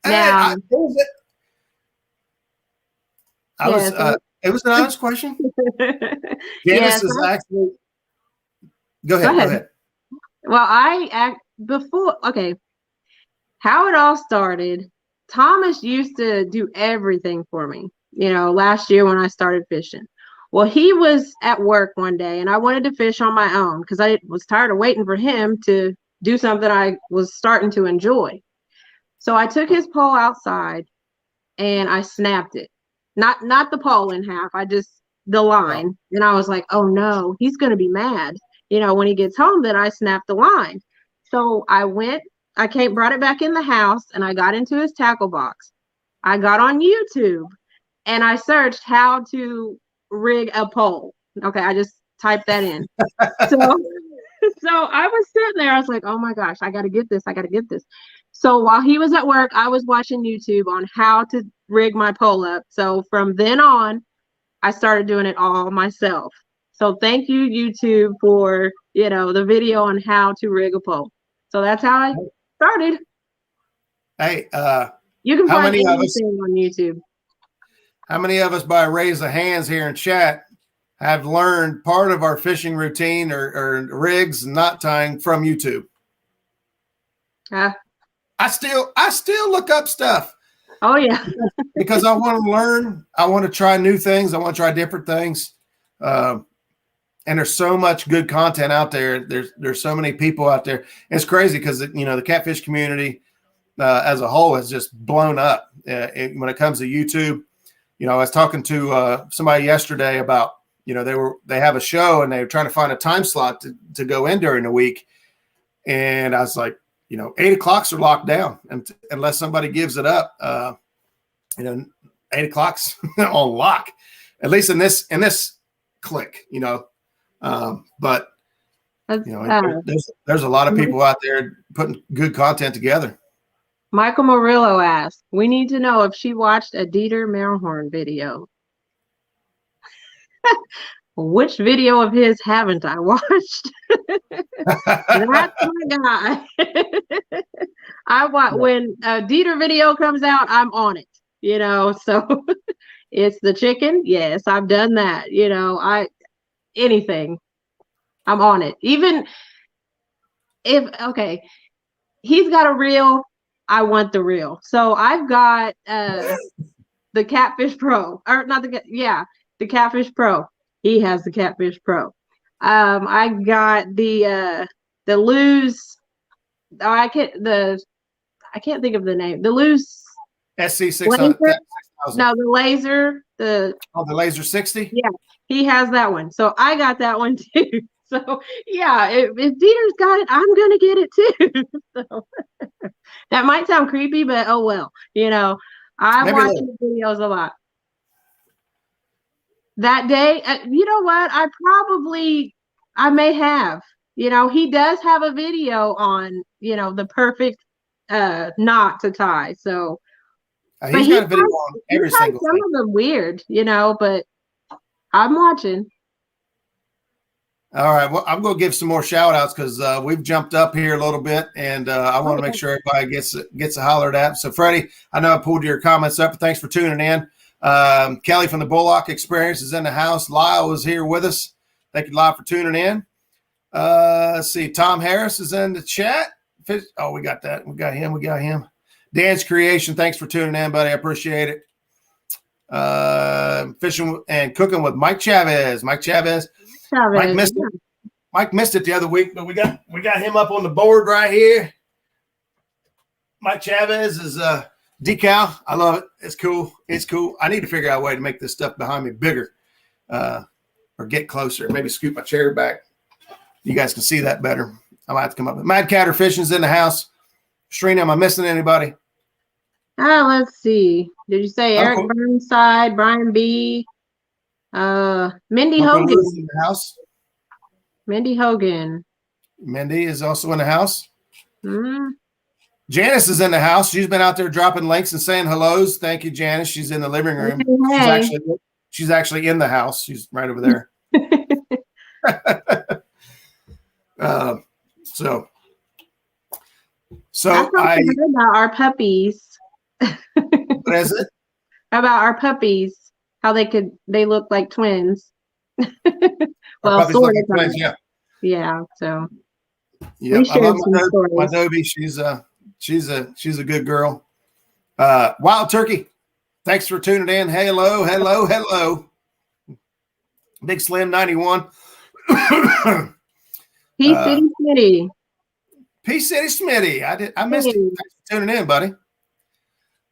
Now, it was an honest question. Janice is actually. Go ahead. Well, how it all started, Thomas used to do everything for me, you know, last year when I started fishing. Well, he was at work one day and I wanted to fish on my own because I was tired of waiting for him to do something I was starting to enjoy. So I took his pole outside and I snapped it. Not the pole in half, the line. And I was like, oh no, he's going to be mad, you know, when he gets home that I snapped the line. So brought it back in the house and I got into his tackle box. I got on YouTube and I searched how to rig a pole. Okay, I just typed that in. So I was sitting there, I was like, oh my gosh, I got to get this. So while he was at work, I was watching YouTube on how to rig my pole up. So from then on, I started doing it all myself. So thank you, YouTube, for, you know, the video on how to rig a pole. So that's how I started. Hey, you can find anything on YouTube. How many of us, by raise of hands here in chat, have learned part of our fishing routine or rigs and knot tying from YouTube? I still look up stuff. Oh yeah. Because I want to learn. I want to try new things. I want to try different things. And there's so much good content out there. There's so many people out there. And it's crazy because, you know, the catfish community as a whole has just blown up when it comes to YouTube. You know, I was talking to somebody yesterday about, you know, they have a show and they were trying to find a time slot to go in during the week. And I was like, you know, 8 o'clocks are locked down, and unless somebody gives it up, you know, 8 o'clock's on lock, at least in this click, you know. But you know, there's a lot of people out there putting good content together. Michael Murillo asked, we need to know if she watched a Dieter Mehlhorn video. Which video of his haven't I watched? That's my guy. When a Dieter video comes out, I'm on it, you know. So it's the chicken. Yes, I've done that. You know, anything, I'm on it. Even if, he's got a reel, I want the reel. So I've got the Catfish Pro, or not the Catfish Pro. He has the Catfish Pro. I got the Lose. I can't think of the name. The Lose SC600. No, the laser. The laser 60. Yeah, he has that one. So I got that one too. So yeah, if Dieter's got it, I'm gonna get it too. So that might sound creepy, but oh well. You know, I watch his videos a lot. That day, you know what? I may have, he does have a video on, the perfect knot to tie. So, he's got a video on every single some thing. of them weird, but I'm watching. All right. Well, I'm going to give some more shout outs because we've jumped up here a little bit, and I want to make sure everybody gets a hollered at. So, Freddie, I know I pulled your comments up, but thanks for tuning in. Kelly from the Bullock Experience is in the house. Lyle was here with us. Thank you, Lyle, for tuning in. Let's see. Tom Harris is in the chat. Oh, we got that. We got him. Dan's Creation. Thanks for tuning in, buddy. I appreciate it. Fishing and Cooking with Mike Chavez. Mike missed it. Mike missed it the other week, but we got him up on the board right here. Mike Chavez is decal. I love it. It's cool. I need to figure out a way to make this stuff behind me bigger, or get closer. Maybe scoot my chair back. You guys can see that better. I might have to come up. Mad Catter Fishing's in the house. Shirreena, am I missing anybody? Let's see. Did you say Eric Burnside, Brian B, Mindy Hogan in the house? Mindy Hogan. Mindy is also in the house. Mm-hmm. Janice is in the house. She's been out there dropping links and saying hellos. Thank you, Janice. She's in the living room. Hey. She's actually in the house. She's right over there. So I heard about our puppies. What is it? About our puppies, how they look like twins. Well, sort of twins, yeah. Yeah, so yeah, I love my Dobie. She's a good girl. Wild Turkey, thanks for tuning in. Hello. Big Slim 91. Peace City Smitty. Peace City Smitty. I missed it. Thanks for tuning in, buddy.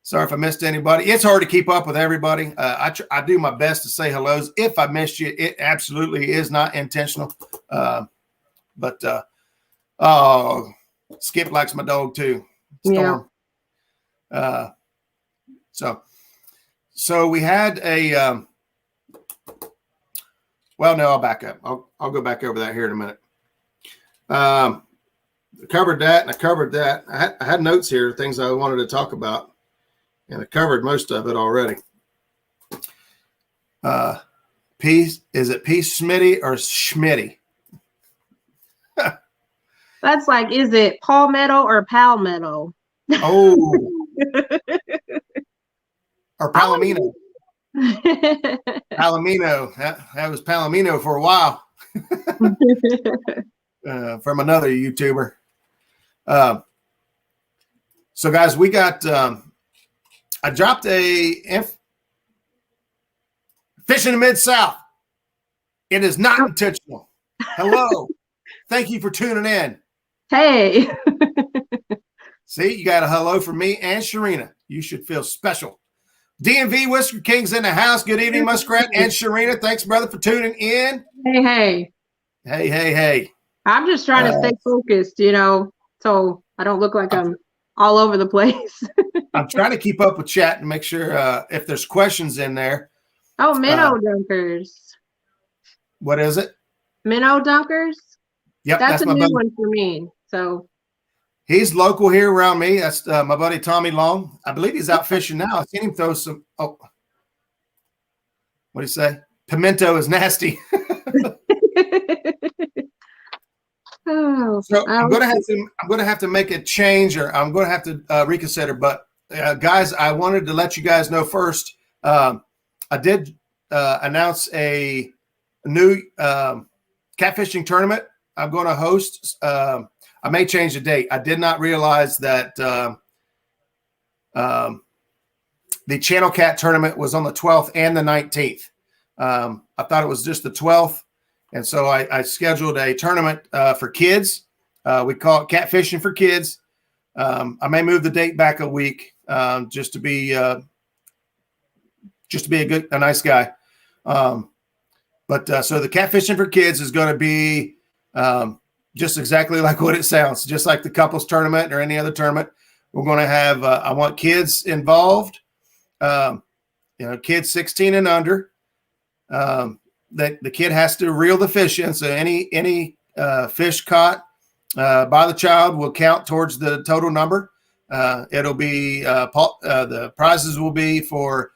Sorry if I missed anybody. It's hard to keep up with everybody. I do my best to say hellos. If I missed you, it absolutely is not intentional. But Skip likes my dog too. Storm. Yeah. So we had a. Well, no, I'll back up. I'll go back over that here in a minute. I covered that, and I covered that. I had notes here, things I wanted to talk about, and I covered most of it already. Peace, is it Peace Smitty or Schmitty? That's like, is it palmetto or palmetto? Oh. Or Palomino. Palomino. That was Palomino for a while. From another YouTuber. So guys, we got I dropped a fish in the Mid-South. It is not intentional. Hello. Thank you for tuning in. Hey. See, you got a hello from me and Shireena. You should feel special. DMV Whisker King's in the house. Good evening, Muskrat and Shireena. Thanks, brother, for tuning in. Hey. I'm just trying to stay focused, so I don't look like I'm all over the place. I'm trying to keep up with chat and make sure if there's questions in there. Oh, Minnow Dunkers. What is it? Minnow Dunkers? Yep, that's a new one for me. So he's local here around me. That's my buddy Tommy Long. I believe he's out fishing now. I've seen him throw some. Oh, what do you say? Pimento is nasty. So I'm gonna have to make a change, or I'm gonna have to reconsider. But guys, I wanted to let you guys know first. I did announce a new catfishing tournament I'm going to host. I may change the date. I did not realize that the Channel Cat tournament was on the 12th and the 19th. I thought it was just the 12th. And so I scheduled a tournament for kids. We call it Catfishing for Kids. I may move the date back a week just to be a nice guy. But so the Catfishing for Kids is going to be just exactly like what it sounds, just like the couples tournament or any other tournament. We're going to have, I want kids involved, kids 16 and under. That the kid has to reel the fish in. So any fish caught by the child will count towards the total number. It'll be the prizes will be for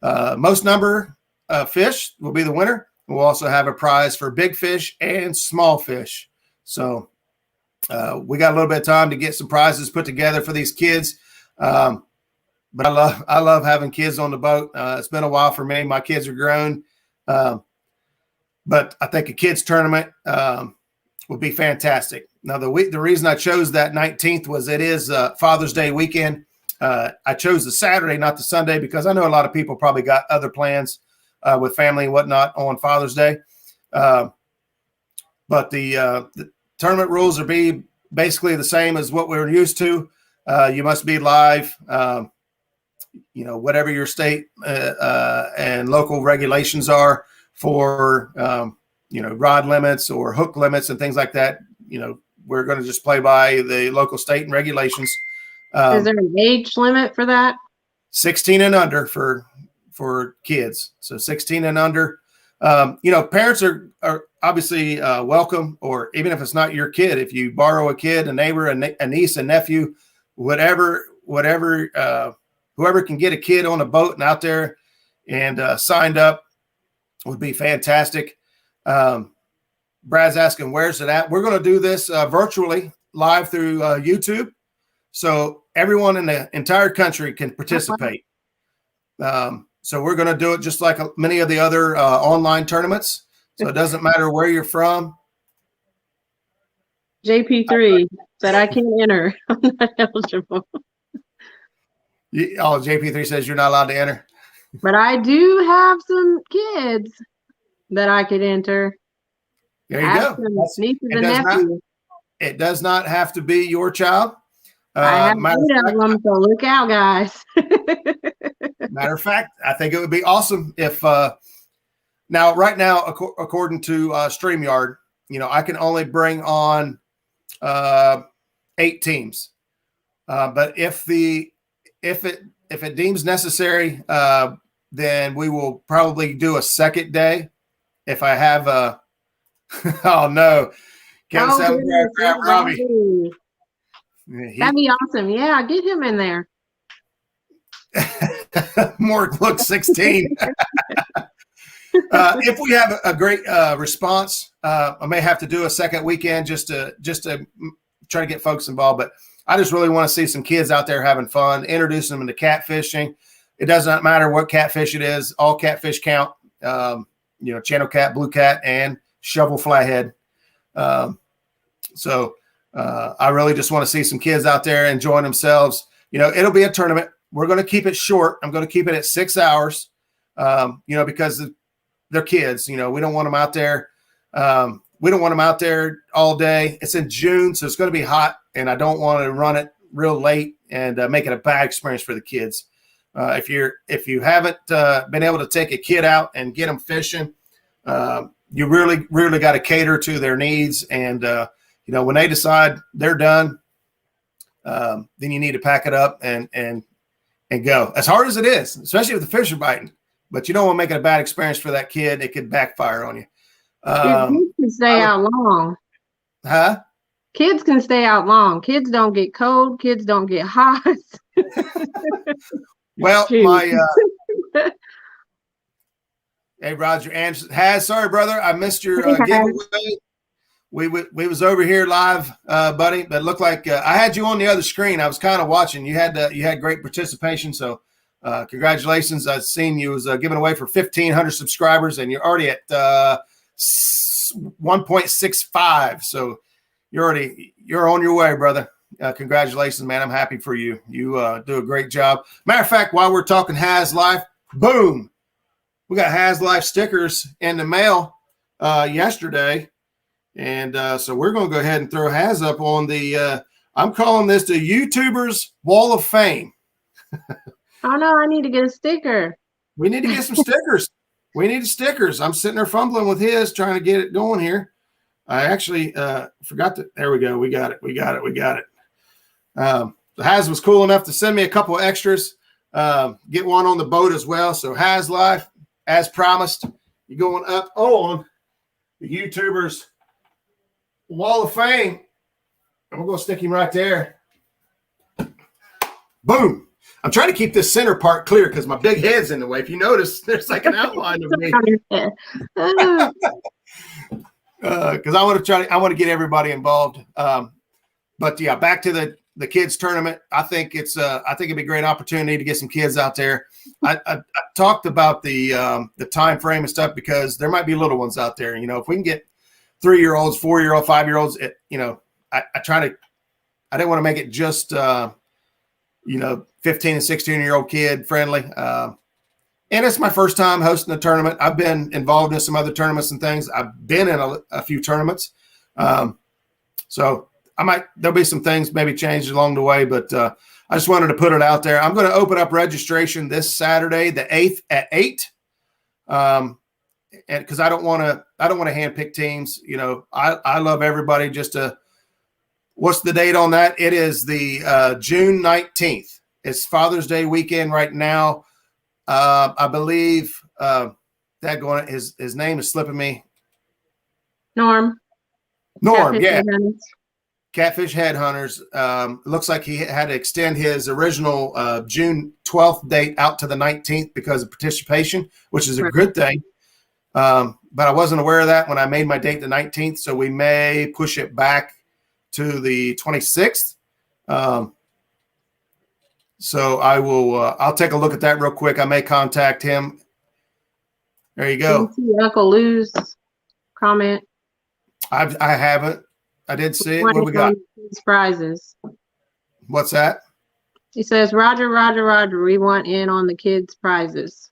most number of fish will be the winner. We'll also have a prize for big fish and small fish. So we got a little bit of time to get some prizes put together for these kids. But I love having kids on the boat. It's been a while for me. My kids are grown. But I think a kids tournament would be fantastic. Now, the reason I chose that 19th was it is Father's Day weekend. I chose the Saturday, not the Sunday, because I know a lot of people probably got other plans with family and whatnot on Father's Day. But the tournament rules are be basically the same as what we're used to. You must be live. Whatever your state and local regulations are for, rod limits or hook limits and things like that. We're going to just play by the local state and regulations. Is there an age limit for that? 16 and under for kids. So 16 and under. Parents are obviously welcome, or even if it's not your kid, if you borrow a kid, a neighbor, a niece, a nephew, whatever, whoever can get a kid on a boat and out there and signed up would be fantastic. Brad's asking, where's it at? We're going to do this virtually live through YouTube. So everyone in the entire country can participate. So we're going to do it just like many of the other online tournaments. So it doesn't matter where you're from. JP3 said I can't enter. I'm not eligible. JP3 says you're not allowed to enter. But I do have some kids that I could enter. There you go. Nieces and nephews. It does not have to be your child. I have 8 of them, so look out, guys. Matter of fact, I think it would be awesome if right now, according to StreamYard, I can only bring on 8 teams. But if it deems necessary, then we will probably do a second day. If I have a, oh no, Kevin said, grab Robbie. That'd be awesome. Yeah, get him in there. Mork looks 16. If we have a great response, I may have to do a second weekend just to try to get folks involved. But I just really want to see some kids out there having fun, introducing them into catfishing. It does not matter what catfish it is. All catfish count. Channel cat, bluecat, and shovel flathead. So I really just want to see some kids out there enjoying themselves. It'll be a tournament. We're going to keep it short. I'm going to keep it at 6 hours, because they're kids. We don't want them out there. We don't want them out there all day. It's in June, so it's going to be hot, and I don't want to run it real late and make it a bad experience for the kids. If you haven't been able to take a kid out and get them fishing, you really got to cater to their needs. And when they decide they're done, then you need to pack it up and go. As hard as it is, especially if the fish are biting, but you don't want to make it a bad experience for that kid. It could backfire on you. Kids can stay out long. Huh? Kids can stay out long. Kids don't get cold. Kids don't get hot. Well, hey, Roger, and sorry, brother, I missed your giveaway. We was over here live, buddy, but it looked like I had you on the other screen. I was kind of watching. You had great participation, so congratulations. I've seen you was giving away for 1,500 subscribers, and you're already at 1.65. So you're on your way, brother. Congratulations, man. I'm happy for you. You do a great job. Matter of fact, while we're talking Has Life, boom, we got Has Life stickers in the mail yesterday. And so we're going to go ahead and throw Has up on the, I'm calling this the YouTubers Wall of Fame. Oh, no, I need to get a sticker. We need to get some stickers. We need stickers. I'm sitting there fumbling with his, trying to get it going here. I actually forgot to, there we go. We got it. The Has was cool enough to send me a couple of extras, get one on the boat as well. So Has Life, as promised, you're going up on the YouTubers Wall of Fame. I'm going to stick him right there. Boom. I'm trying to keep this center part clear because my big head's in the way. If you notice, there's like an outline of me. Because I want to get everybody involved. But yeah, back to the kids tournament. I think it'd be a great opportunity to get some kids out there. I talked about the time frame and stuff because there might be little ones out there. You know, if we can get 3-year-olds, 4-year-old, 5-year-olds, I didn't want to make it just 15 and 16-year-old kid friendly. And it's my first time hosting a tournament. I've been involved in some other tournaments and things. I've been in a few tournaments. So there'll be some things maybe changed along the way, but I just wanted to put it out there. I'm going to open up registration this Saturday, the 8th at 8. And because I don't want to handpick teams. You know, I love everybody. What's the date on that? It is the June 19th. It's Father's Day weekend right now. I believe his name is slipping me. Norm, Catfish, yeah. Headhunters. Catfish Headhunters. Looks like he had to extend his original June 12th date out to the 19th because of participation, which is a good thing. But I wasn't aware of that when I made my date the 19th, so we may push it back to the 26th. So I will. I'll take a look at that real quick. I may contact him. There you go. Did you see Uncle Lou's comment? I haven't. I did see it. What do we got? Prizes. What's that? He says, Roger, Roger, Roger. We want in on the kids' prizes.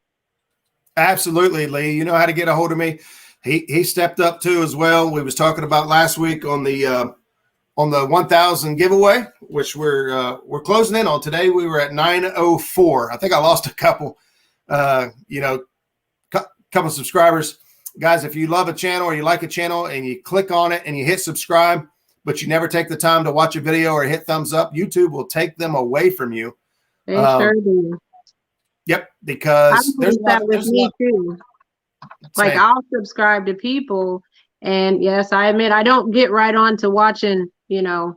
Absolutely, Lee. You know how to get a hold of me. He stepped up too as well. We was talking about last week on the 1,000 giveaway, which we're closing in on today. We were at 904. I think I lost a couple, couple subscribers. Guys, if you love a channel or you like a channel and you click on it and you hit subscribe, but you never take the time to watch a video or hit thumbs up, YouTube will take them away from you. They sure do. Yep, because there's that with me too. Like I'll subscribe to people, and yes, I admit I don't get right on to watching, the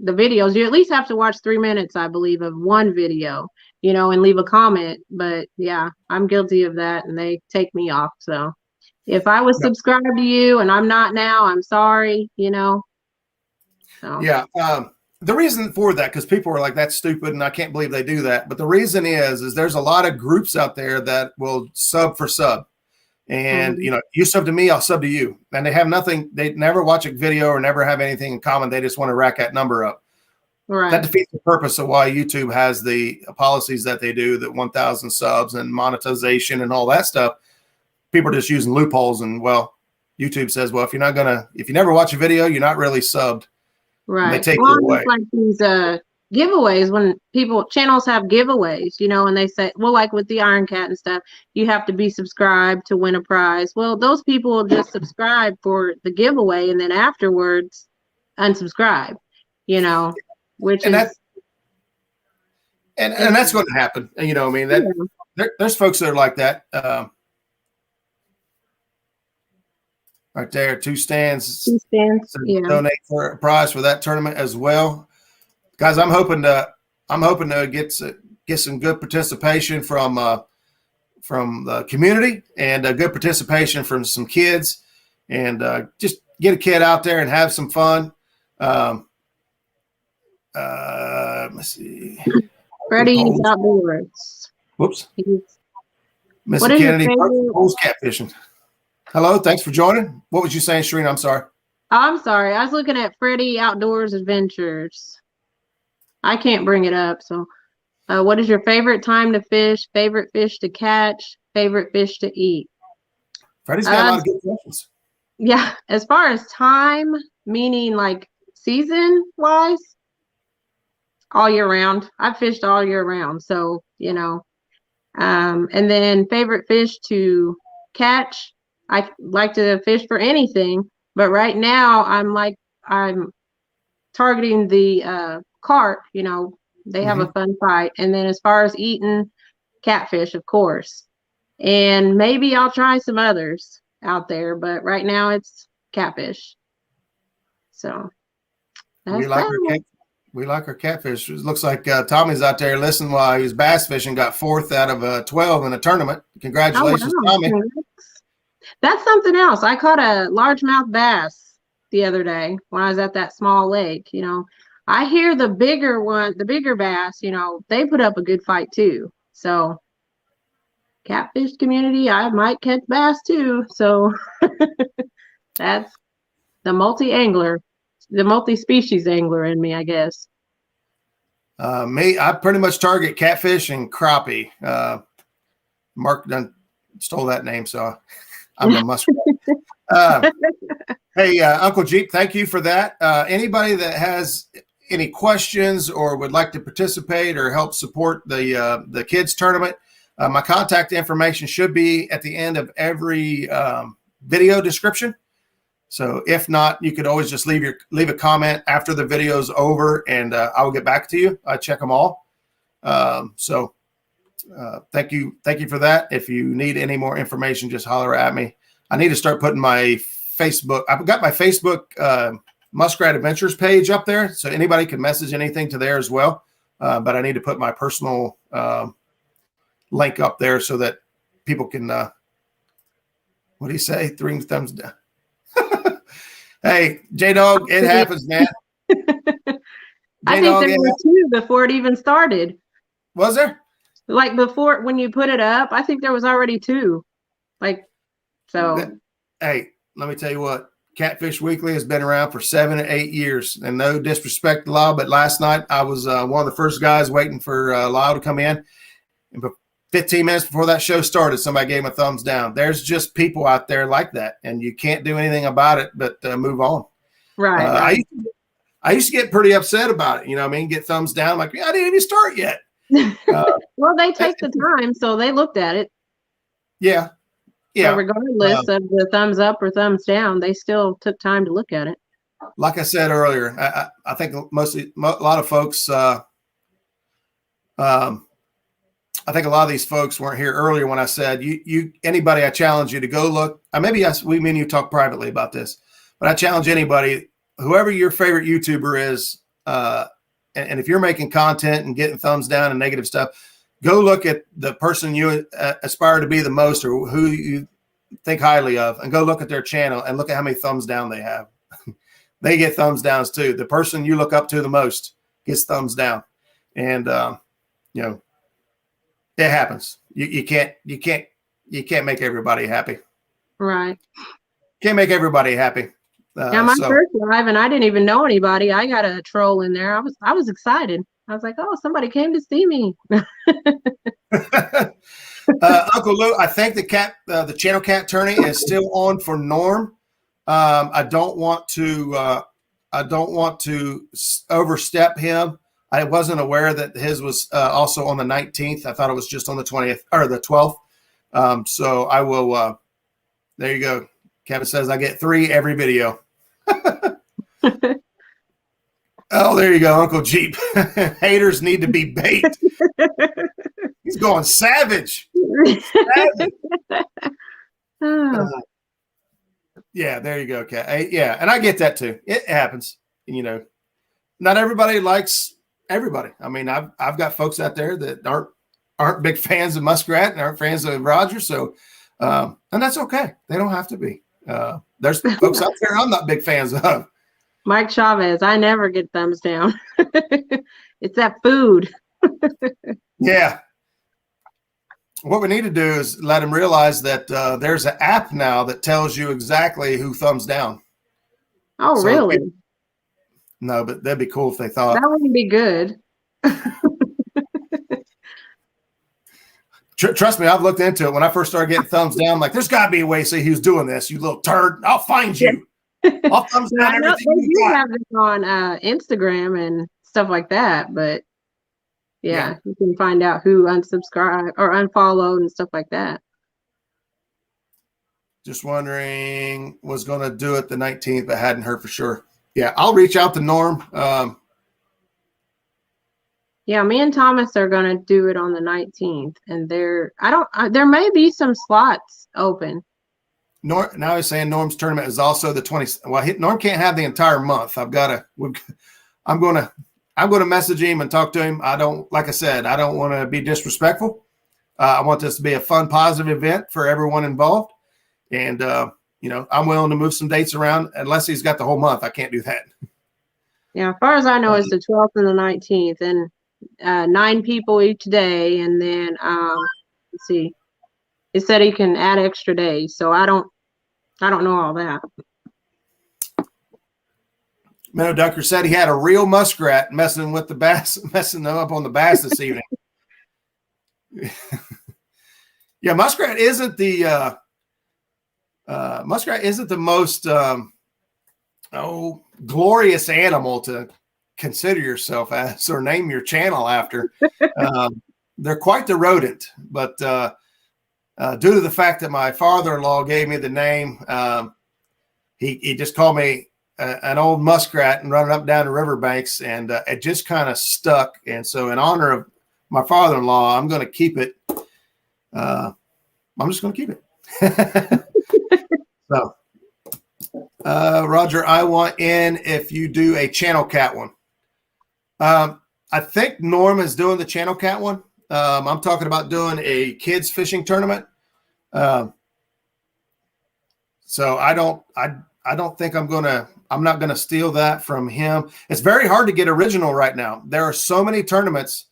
videos. You at least have to watch 3 minutes, I believe, of one video, and leave a comment. But yeah, I'm guilty of that, and they take me off. So if I was subscribed to you and I'm not now, I'm sorry, So. Yeah. The reason for that, because people are like, that's stupid, and I can't believe they do that. But the reason is there's a lot of groups out there that will sub for sub. And, you sub to me, I'll sub to you. And they have nothing. They never watch a video or never have anything in common. They just want to rack that number up. Right. That defeats the purpose of why YouTube has the policies that they do, that 1,000 subs and monetization and all that stuff. People are just using loopholes. And, YouTube says, if you never watch a video, you're not really subbed. Right. They take it away. Like these giveaways, when channels have giveaways, and they say, like with the Iron Cat and stuff, you have to be subscribed to win a prize. Well, those people will just subscribe for the giveaway and then afterwards unsubscribe, which and is and that's going to happen. There's folks that are like that. Right there, two stands. Donate for a prize for that tournament as well, guys. I'm hoping to get some good participation from the community and a good participation from some kids, and just get a kid out there and have some fun. Let's see. Freddie's outdoors. Whoops. Mr. Kennedy, Poles catfishing. Hello, thanks for joining. What was you saying, Shireena? I'm sorry. I'm sorry. I was looking at Freddie Outdoors Adventures. I can't bring it up. So, what is your favorite time to fish? Favorite fish to catch? Favorite fish to eat? Freddie's got a lot of good questions. Yeah, as far as time, meaning like season wise, all year round. I've fished all year round, so and then favorite fish to catch. I like to fish for anything, but right now I'm targeting the carp. They have a fun fight. And then as far as eating, catfish, of course, and maybe I'll try some others out there, but right now it's catfish. So we like our catfish. It looks like Tommy's out there listening while he was bass fishing, got 4th out of 12 in a tournament. Congratulations, Tommy. That's something else. I caught a largemouth bass the other day when I was at that small lake. You know, I hear the bigger bass, you know, they put up a good fight too. So catfish community, I might catch bass too. So that's the multi-species angler in me, I guess. I pretty much target catfish and crappie. Mark done stole that name, so I'm a muskrat. Hey, Uncle Jeep, thank you for that. Anybody that has any questions or would like to participate or help support the kids tournament, my contact information should be at the end of every video description. So if not, you could always just leave a comment after the video's over, and I will get back to you. I check them all. Thank you for that. If you need any more information, just holler at me. I need to start putting my Facebook. I've got my Facebook Muskrat Adventures page up there, so anybody can message anything to there as well. But I need to put my personal link up there so that people can. What do you say? 3 thumbs down. Hey, J-Dog, it happens, man. I think there were 2 before it even started. Was there? Like before, when you put it up, I think there was already 2. Like, so. Hey, let me tell you what. Catfish Weekly has been around for 7 or 8 years, and no disrespect to Lyle, but last night I was one of the first guys waiting for Lyle to come in, and 15 minutes before that show started, somebody gave him a thumbs down. There's just people out there like that, and you can't do anything about it but move on. Right. I used to get pretty upset about it. You know what I mean? Get thumbs down. Like, I didn't even start yet. Well, they take the time, so they looked at it. Yeah. So regardless of the thumbs up or thumbs down, they still took time to look at it. Like I said earlier, I think a lot of folks I think a lot of these folks weren't here earlier when I said anybody, I challenge you to go look. Maybe me and you talk privately about this, but I challenge anybody, whoever your favorite YouTuber is, and if you're making content and getting thumbs down and negative stuff, go look at the person you aspire to be the most or who you think highly of, and go look at their channel and look at how many thumbs down they have. They get thumbs downs too. The person you look up to the most gets thumbs down, and it happens. You can't make everybody happy. Right. Can't make everybody happy. My first live, and I didn't even know anybody. I got a troll in there. I was excited. I was like, oh, somebody came to see me. Uncle Lou, I think the channel cat tourney is still on for Norm. I don't want to overstep him. I wasn't aware that his was also on the 19th. I thought it was just on the 20th or the 12th. So I will. There you go. Kevin says I get 3 every video. Oh, there you go, Uncle Jeep. Haters need to be bait. He's going savage. Yeah, there you go, Kat. Yeah, and I get that too. It happens. Not everybody likes everybody. I mean, I've got folks out there that aren't big fans of Muskrat and aren't fans of Roger. So, and that's okay. They don't have to be. There's folks out there I'm not big fans of. Mike Chavez, I never get thumbs down. It's that food. Yeah. What we need to do is let them realize that there's an app now that tells you exactly who thumbs down. Oh, so really? No, but that'd be cool if they thought. That wouldn't be good. Trust me, I've looked into it. When I first started getting thumbs down, I'm like, there's got to be a way to say he was doing this, you little turd. I'll find you. I'll thumbs down everything you got. Have it on Instagram and stuff like that, but yeah, you can find out who unsubscribed or unfollowed and stuff like that. Just wondering, was going to do it the 19th, but hadn't heard for sure. Yeah, I'll reach out to Norm. Yeah, me and Thomas are going to do it on the 19th, and there may be some slots open. now he's saying Norm's tournament is also the 20. Well, Norm can't have the entire month. I'm going to message him and talk to him. Like I said, I don't want to be disrespectful. I want this to be a fun, positive event for everyone involved. And, I'm willing to move some dates around unless he's got the whole month. I can't do that. Yeah. As far as I know, it's the 12th and the 19th and 9 people each day. And then, let's see, it said he can add extra days. So I don't know all that. Meadow Ducker said he had a real muskrat messing them up on the bass this evening. Yeah, muskrat isn't the most glorious animal to consider yourself as or name your channel after. They're quite the rodent, but due to the fact that my father-in-law gave me the name, he just called me an old muskrat and running up down the riverbanks, and it just kind of stuck. And so in honor of my father-in-law, I'm going to keep it. I'm just going to keep it. So, Roger, I want in if you do a channel cat one. I think Norm is doing the channel cat one. I'm talking about doing a kids fishing tournament. So I don't think I'm not going to steal that from him. It's very hard to get original right now. There are so many tournaments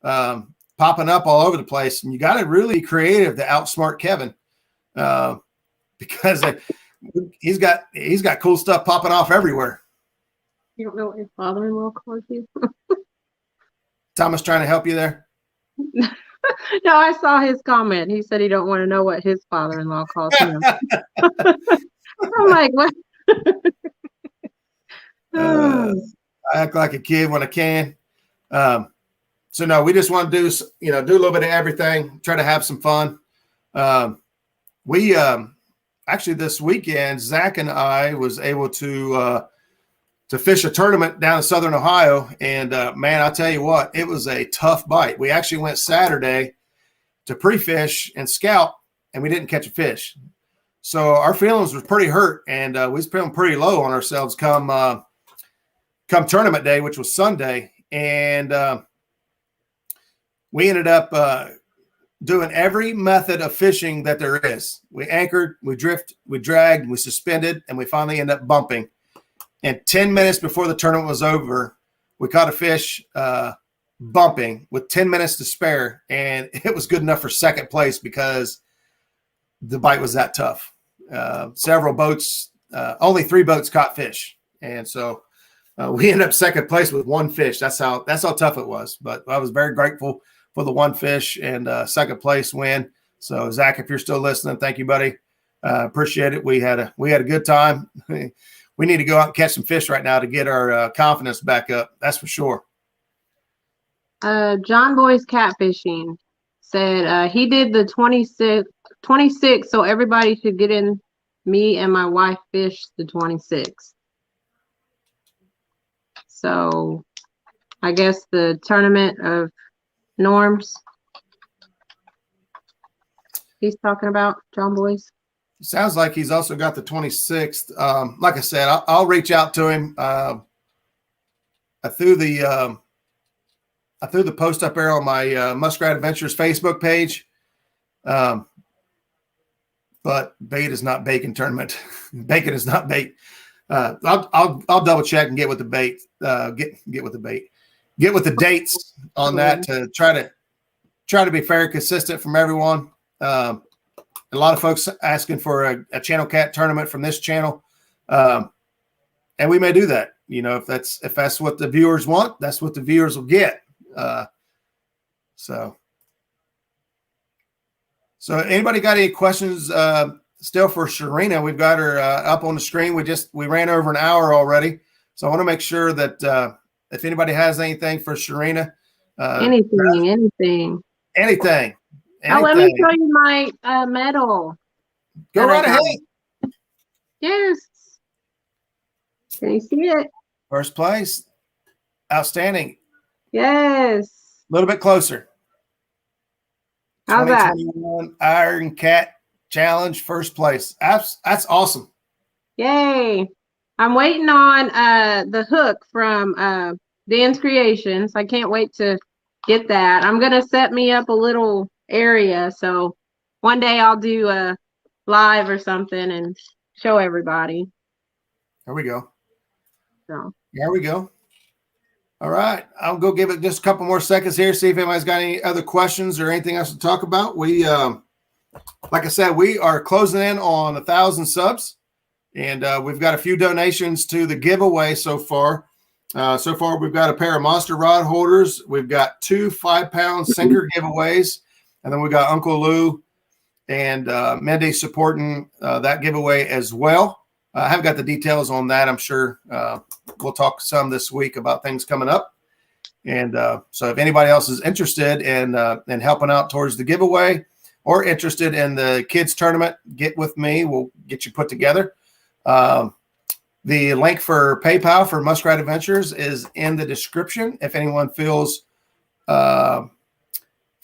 popping up all over the place, and you got to really be creative to outsmart Kevin because he's got cool stuff popping off everywhere. You don't know what your father-in-law calls you? Thomas trying to help you there? No, I saw his comment. He said he don't want to know what his father-in-law calls him. I'm like, what? I act like a kid when I can. So no, we just want to do a little bit of everything, try to have some fun. We actually this weekend, Zach and I was able to fish a tournament down in Southern Ohio. And man, I'll tell you what, it was a tough bite. We actually went Saturday to pre-fish and scout, and we didn't catch a fish. So our feelings were pretty hurt, and we was feeling pretty low on ourselves come tournament day, which was Sunday. And we ended up doing every method of fishing that there is. We anchored, we drifted, we dragged, we suspended, and we finally ended up bumping. And 10 minutes before the tournament was over, we caught a fish bumping with 10 minutes to spare, and it was good enough for second place because the bite was that tough. Several boats, only 3 boats caught fish, and so we ended up second place with 1 fish. That's how tough it was. But I was very grateful for the 1 fish and second place win. So Zach, if you're still listening, thank you, buddy. Appreciate it. We had a good time. We need to go out and catch some fish right now to get our confidence back up. That's for sure. John Boy's catfishing said he did the 26, so everybody should get in. Me and my wife fished the 26. So I guess the tournament of Norms he's talking about, John Boy's. Sounds like he's also got the 26th. Like I said, I'll reach out to him. I threw the post up there on my Muskrat Adventures Facebook page. But bait is not bacon tournament. Bacon is not bait. I'll double check and get with the bait. Get with the bait. Get with the dates on that to try to be fair and consistent from everyone. A lot of folks asking for a channel cat tournament from this channel. And we may do that. If that's what the viewers want, that's what the viewers will get. So anybody got any questions still for Shireena? We've got her up on the screen. We ran over an hour already. So I want to make sure that if anybody has anything for Shireena. Anything. Oh, let me show you my medal. Go right ahead. Yes. Can you see it? First place. Outstanding. Yes. A little bit closer. How's that? 2021 Iron Cat challenge, first place. That's awesome. Yay. I'm waiting on the hook from Dan's Creations. I can't wait to get that. I'm going to set me up a little area. So one day I'll do a live or something and show everybody. There we go. So there we go. All right. I'll go give it just a couple more seconds here, see if anybody's got any other questions or anything else to talk about. We, like I said, we are closing in on 1,000 subs, and we've got a few donations to the giveaway so far. So far, we've got a pair of Monster rod holders. We've got 2 5-pound sinker giveaways, and then we got Uncle Lou and Mindy supporting that giveaway as well. I haven't got the details on that. I'm sure we'll talk some this week about things coming up. And so if anybody else is interested in helping out towards the giveaway or interested in the kids tournament, get with me. We'll get you put together. The link for PayPal for Muskrat Adventures is in the description. If anyone feels that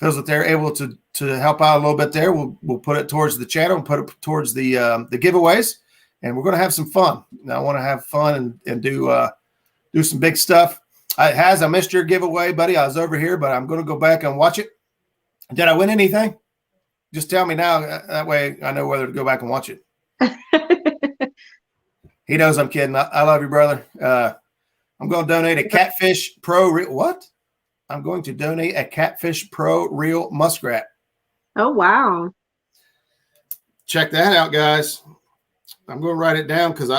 they're able to help out a little bit there, we'll put it towards the channel and put it towards the giveaways. And we're going to have some fun. I want to have fun and do some big stuff. I missed your giveaway, buddy. I was over here, but I'm going to go back and watch it. Did I win anything? Just tell me now. That way I know whether to go back and watch it. He knows I'm kidding. I love you, brother. I'm going to donate a Catfish Pro Reel. What? I'm going to donate a Catfish Pro Reel Muskrat. Oh, wow. Check that out, guys. I'm going to write it down because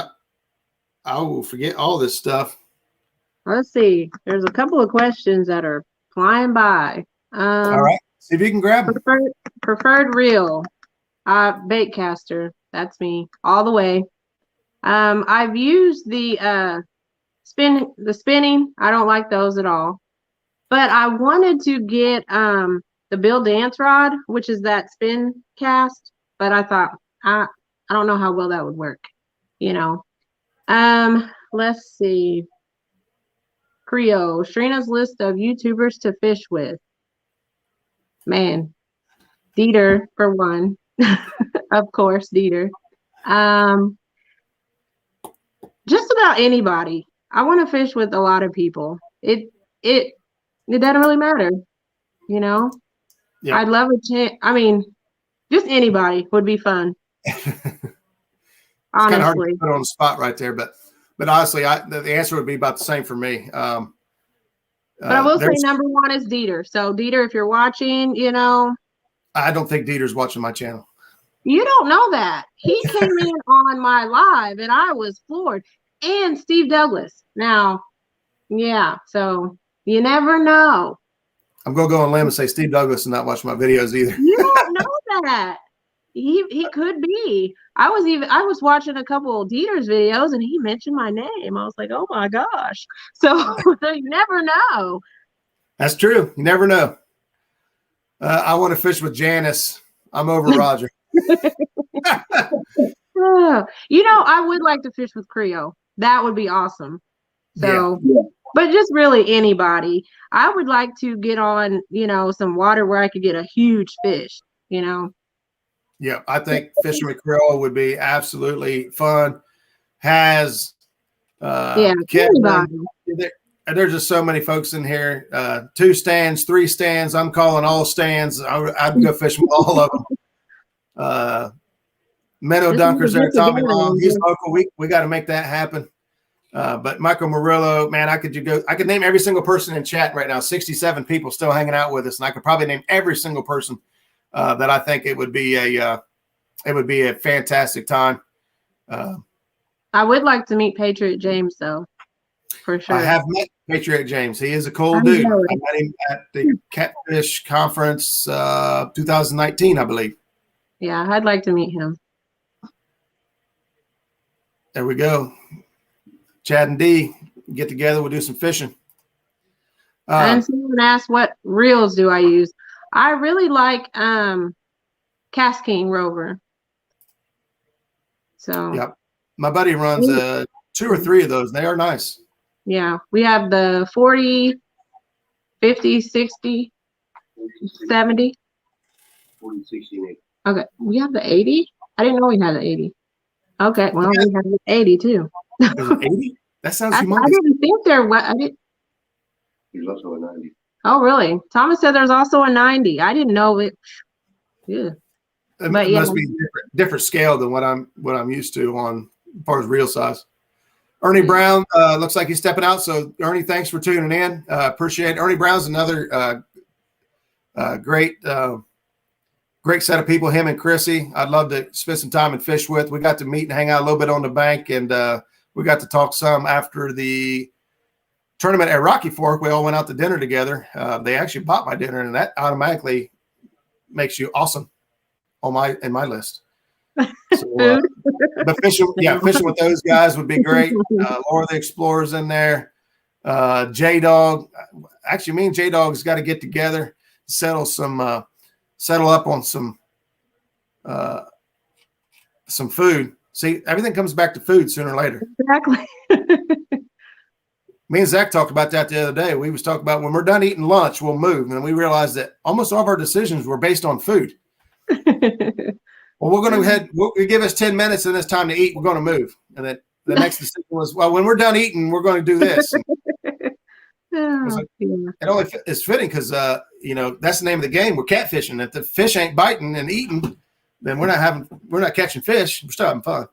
I will forget all this stuff. Let's see. There's a couple of questions that are flying by. All right. See if you can grab them. Preferred reel. Bait caster. That's me all the way. I've used the spinning. I don't like those at all. But I wanted to get the Bill Dance rod, which is that spin cast. But I thought I don't know how well that would work, you know. Let's see. Creo, Shireena's list of YouTubers to fish with. Man, Dieter for one. Of course, Dieter. Just about anybody. I want to fish with a lot of people. It doesn't really matter, you know. Yeah. I'd love a chance. I mean, just anybody would be fun. It's kind of hard to put on the spot right there, but honestly, the answer would be about the same for me. But I will say number one is Dieter. So Dieter, if you're watching, you know. I don't think Dieter's watching my channel. You don't know that. He came in on my live and I was floored. And Steve Douglas. Now, yeah, so you never know. I'm gonna go on a limb and say Steve Douglas is not watching my videos either. You don't know that. He could be. I was watching a couple of Dieter's videos and he mentioned my name. I was like, oh my gosh. So you never know. That's true. You never know. I want to fish with Janice. I'm over Roger. You know, I would like to fish with Creo. That would be awesome. So, yeah. But just really anybody. I would like to get on, you know, some water where I could get a huge fish, you know. Yeah, I think fishing with Creo would be absolutely fun. Keppin, there's just so many folks in here. 2 stands, 3 stands. I'm calling all stands. I'd go fishing with all of them. Meadow Dunkers there, Tommy Long. He's local. We got to make that happen. But Michael Murillo, man, I could name every single person in chat right now. 67 people still hanging out with us, and I could probably name every single person that I think it would be a fantastic time. I would like to meet Patriot James, though, for sure. I have met Patriot James. He is a cool dude. I met him at the Catfish Conference 2019, I believe. Yeah, I'd like to meet him. There we go. Chad and Dee get together. We'll do some fishing. And someone asked, what reels do I use? I really like Cast King Rover. So yep. My buddy runs 2 or 3 of those. They are nice. Yeah. We have the 40, 50, 60, 70. 40, 60, and 80. Okay, we have the 80. I didn't know we had the 80. Okay, well, we have the 80 too. There's an 80? That sounds humongous. I didn't think there was. There's also a 90. Oh, really? Thomas said there's also a 90. I didn't know it. Yeah. It must be different scale than what I'm used to on as far as reel size. Ernie Brown looks like he's stepping out. So Ernie, thanks for tuning in. Appreciate it. Ernie Brown's another great set of people. Him and Chrissy, I'd love to spend some time and fish with. We got to meet and hang out a little bit on the bank, and we got to talk some after the tournament at Rocky Fork. We all went out to dinner together. They actually bought my dinner, and that automatically makes you awesome in my list. So, but fishing with those guys would be great. Laura the Explorer's in there. J Dog. Actually, me and J Dog's got to get together, settle up on some food. See, everything comes back to food sooner or later. Exactly. Me and Zach talked about that the other day. We was talking about when we're done eating lunch, we'll move. And we realized that almost all of our decisions were based on food. Well, we're going to we'll give us 10 minutes and it's time to eat. We're going to move. And then the next decision was, well, when we're done eating, we're going to do this. It only is fitting because, that's the name of the game. We're catfishing. If the fish ain't biting and eating, then we're not catching fish. We're still having fun.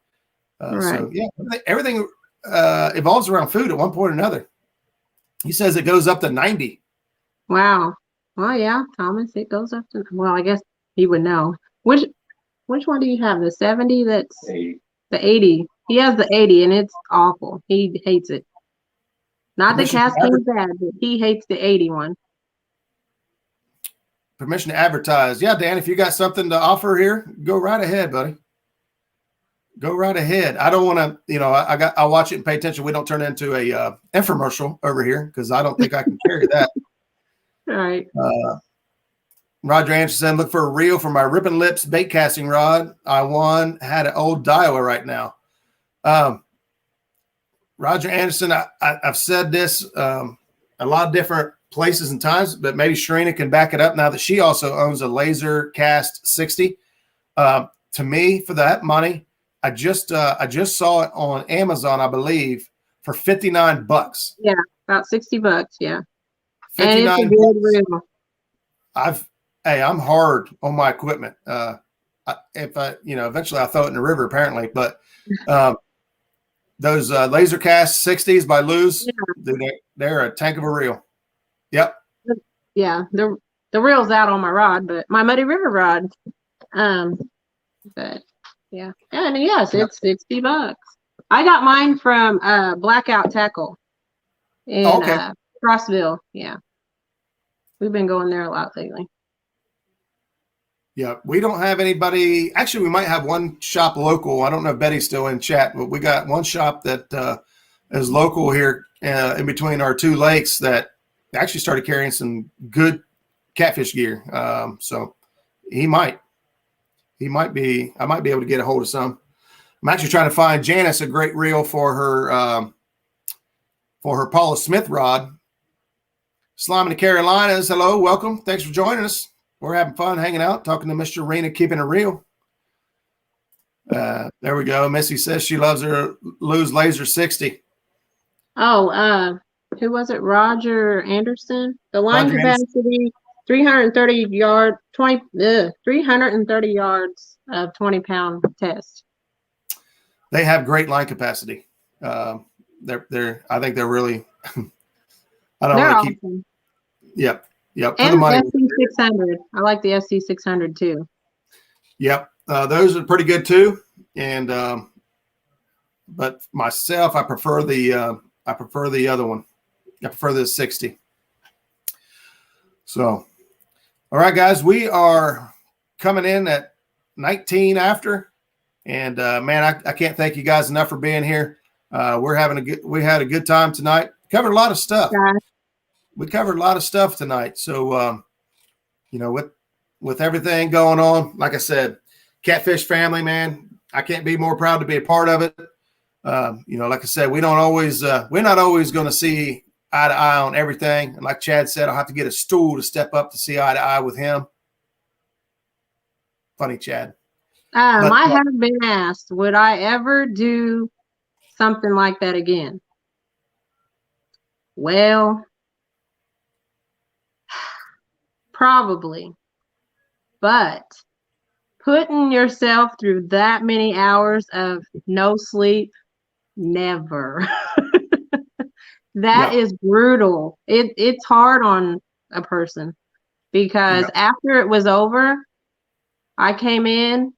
Right. So yeah, everything evolves around food at one point or another. He says it goes up to 90. Wow. Well, yeah, Thomas, it goes up to, well, I guess he would know. Which one do you have? The 70? That's 80. The 80. He has the 80 and it's awful. He hates it. Not the Cast King bad, but he hates the 81. Permission to advertise. Yeah, Dan, if you got something to offer here, go right ahead, buddy. Go right ahead. I don't want to, I'll watch it and pay attention. We don't turn into a infomercial over here because I don't think I can carry that. All right. Roger Anderson, look for a reel for my Rippin' Lips bait casting rod. I had an old Daiwa right now. Roger Anderson, I've said this a lot of different places and times, but maybe Shireena can back it up now that she also owns a laser cast 60. To me, for that money, I just saw it on Amazon, I believe, for $59. Yeah, about $60. Yeah, and it's a good reel. I'm hard on my equipment. Eventually I throw it in the river apparently, but those laser cast 60s by Luz, they're a tank of a reel. Yep. Yeah, the reel's out on my rod, but my Muddy River rod. But yeah, and yes, it's $60. I got mine from Blackout Tackle in Crossville. Yeah, we've been going there a lot lately. Yeah, we don't have anybody. Actually, we might have one shop local. I don't know if Betty's still in chat, but we got one shop that is local here in between our two lakes that actually started carrying some good catfish gear. So I might be able to get a hold of some. I'm actually trying to find Janice a great reel for her Paula Smith rod. Slime in the Carolinas. Hello, welcome. Thanks for joining us. We're having fun hanging out, talking to Miss Shirreena, keeping it real. There we go. Missy says she loves her Luz Laser 60. Oh, who was it? Roger Anderson. The line capacity, 330 yards of 20-pound test. They have great line capacity. I think they're really. I don't want to keep. Awesome. Yep. Yep. And the SC600. I like the SC600 too. Yep. Those are pretty good too. And but myself, I prefer the other one. I prefer the 60. So, all right, guys, we are coming in at 19 after, and man, I can't thank you guys enough for being here. We had a good time tonight. Covered a lot of stuff. Yeah. We covered a lot of stuff tonight. So, with everything going on, like I said, Catfish family, man, I can't be more proud to be a part of it. Like I said, we're not always going to see eye to eye on everything. And like Chad said, I'll have to get a stool to step up to see eye to eye with him. funny, Chad. I have been asked, would I ever do something like that again? Well, probably. But putting yourself through that many hours of no sleep, never. That is brutal. It's hard on a person because after it was over, I came in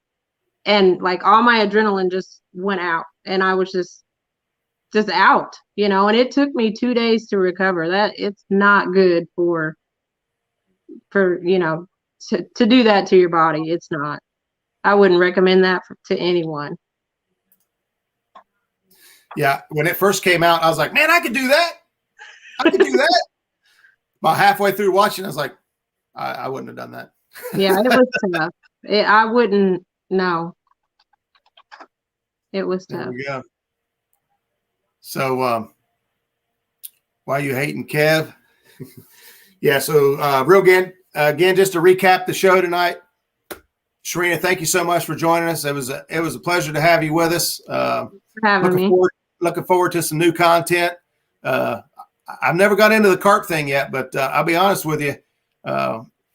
and like all my adrenaline just went out and I was just out, and it took me 2 days to recover. That it's not good for to do that to your body. It's not. I wouldn't recommend that to anyone. Yeah, when it first came out, I was like, man, I could do that. I could do that. About halfway through watching, I was like, I wouldn't have done that. Yeah, it was tough. I wouldn't. No, it was tough. There we go. So, why are you hating, Kev? Yeah. So, again, just to recap the show tonight, Shireena, thank you so much for joining us. It was a pleasure to have you with us. Looking forward to some new content. I've never got into the carp thing yet, but I'll be honest with you.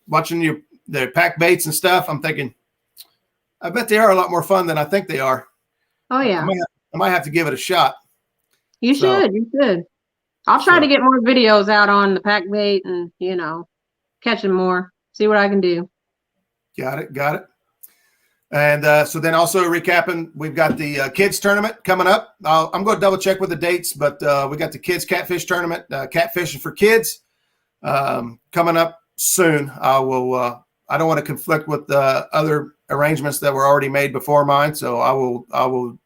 Watching the pack baits and stuff, I'm thinking, I bet they are a lot more fun than I think they are. Oh yeah, I might have to give it a shot. You should. I'll try to get more videos out on the pack bait and catching more. See what I can do. Got it. And so then also recapping, we've got the kids tournament coming up. I'm going to double check with the dates, but we got the kids catfish tournament, catfishing for kids, coming up soon. I don't want to conflict with the other arrangements that were already made before mine, so I will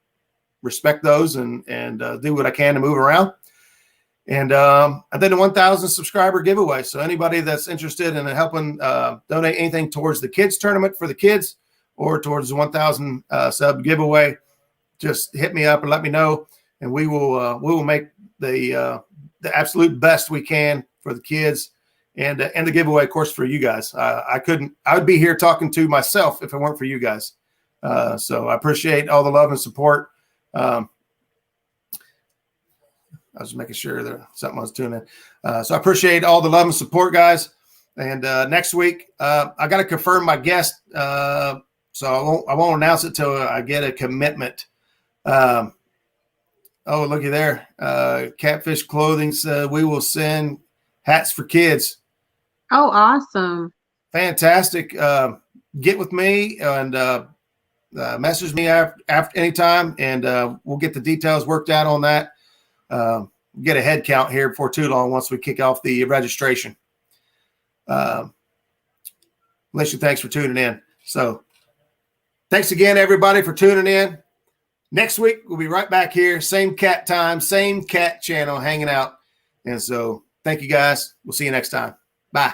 respect those and do what I can to move around. And then the 1,000 subscriber giveaway. So anybody that's interested in helping donate anything towards the kids tournament for the kids, or towards the 1,000 sub giveaway, just hit me up and let me know, and we will make the absolute best we can for the kids and the giveaway, of course, for you guys. I would be here talking to myself if it weren't for you guys. So I appreciate all the love and support. I was making sure that something was tuning in. So I appreciate all the love and support, guys. And next week, I got to confirm my guest. So I won't announce it till I get a commitment. Oh, looky there. Catfish Clothing said we will send hats for kids. Oh, awesome. Fantastic. Get with me and message me after anytime, and we'll get the details worked out on that. Get a head count here before too long once we kick off the registration. Alicia, thanks for tuning in. So thanks again, everybody, for tuning in. Next week, we'll be right back here. Same cat time, same cat channel, hanging out. And so thank you, guys. We'll see you next time. Bye.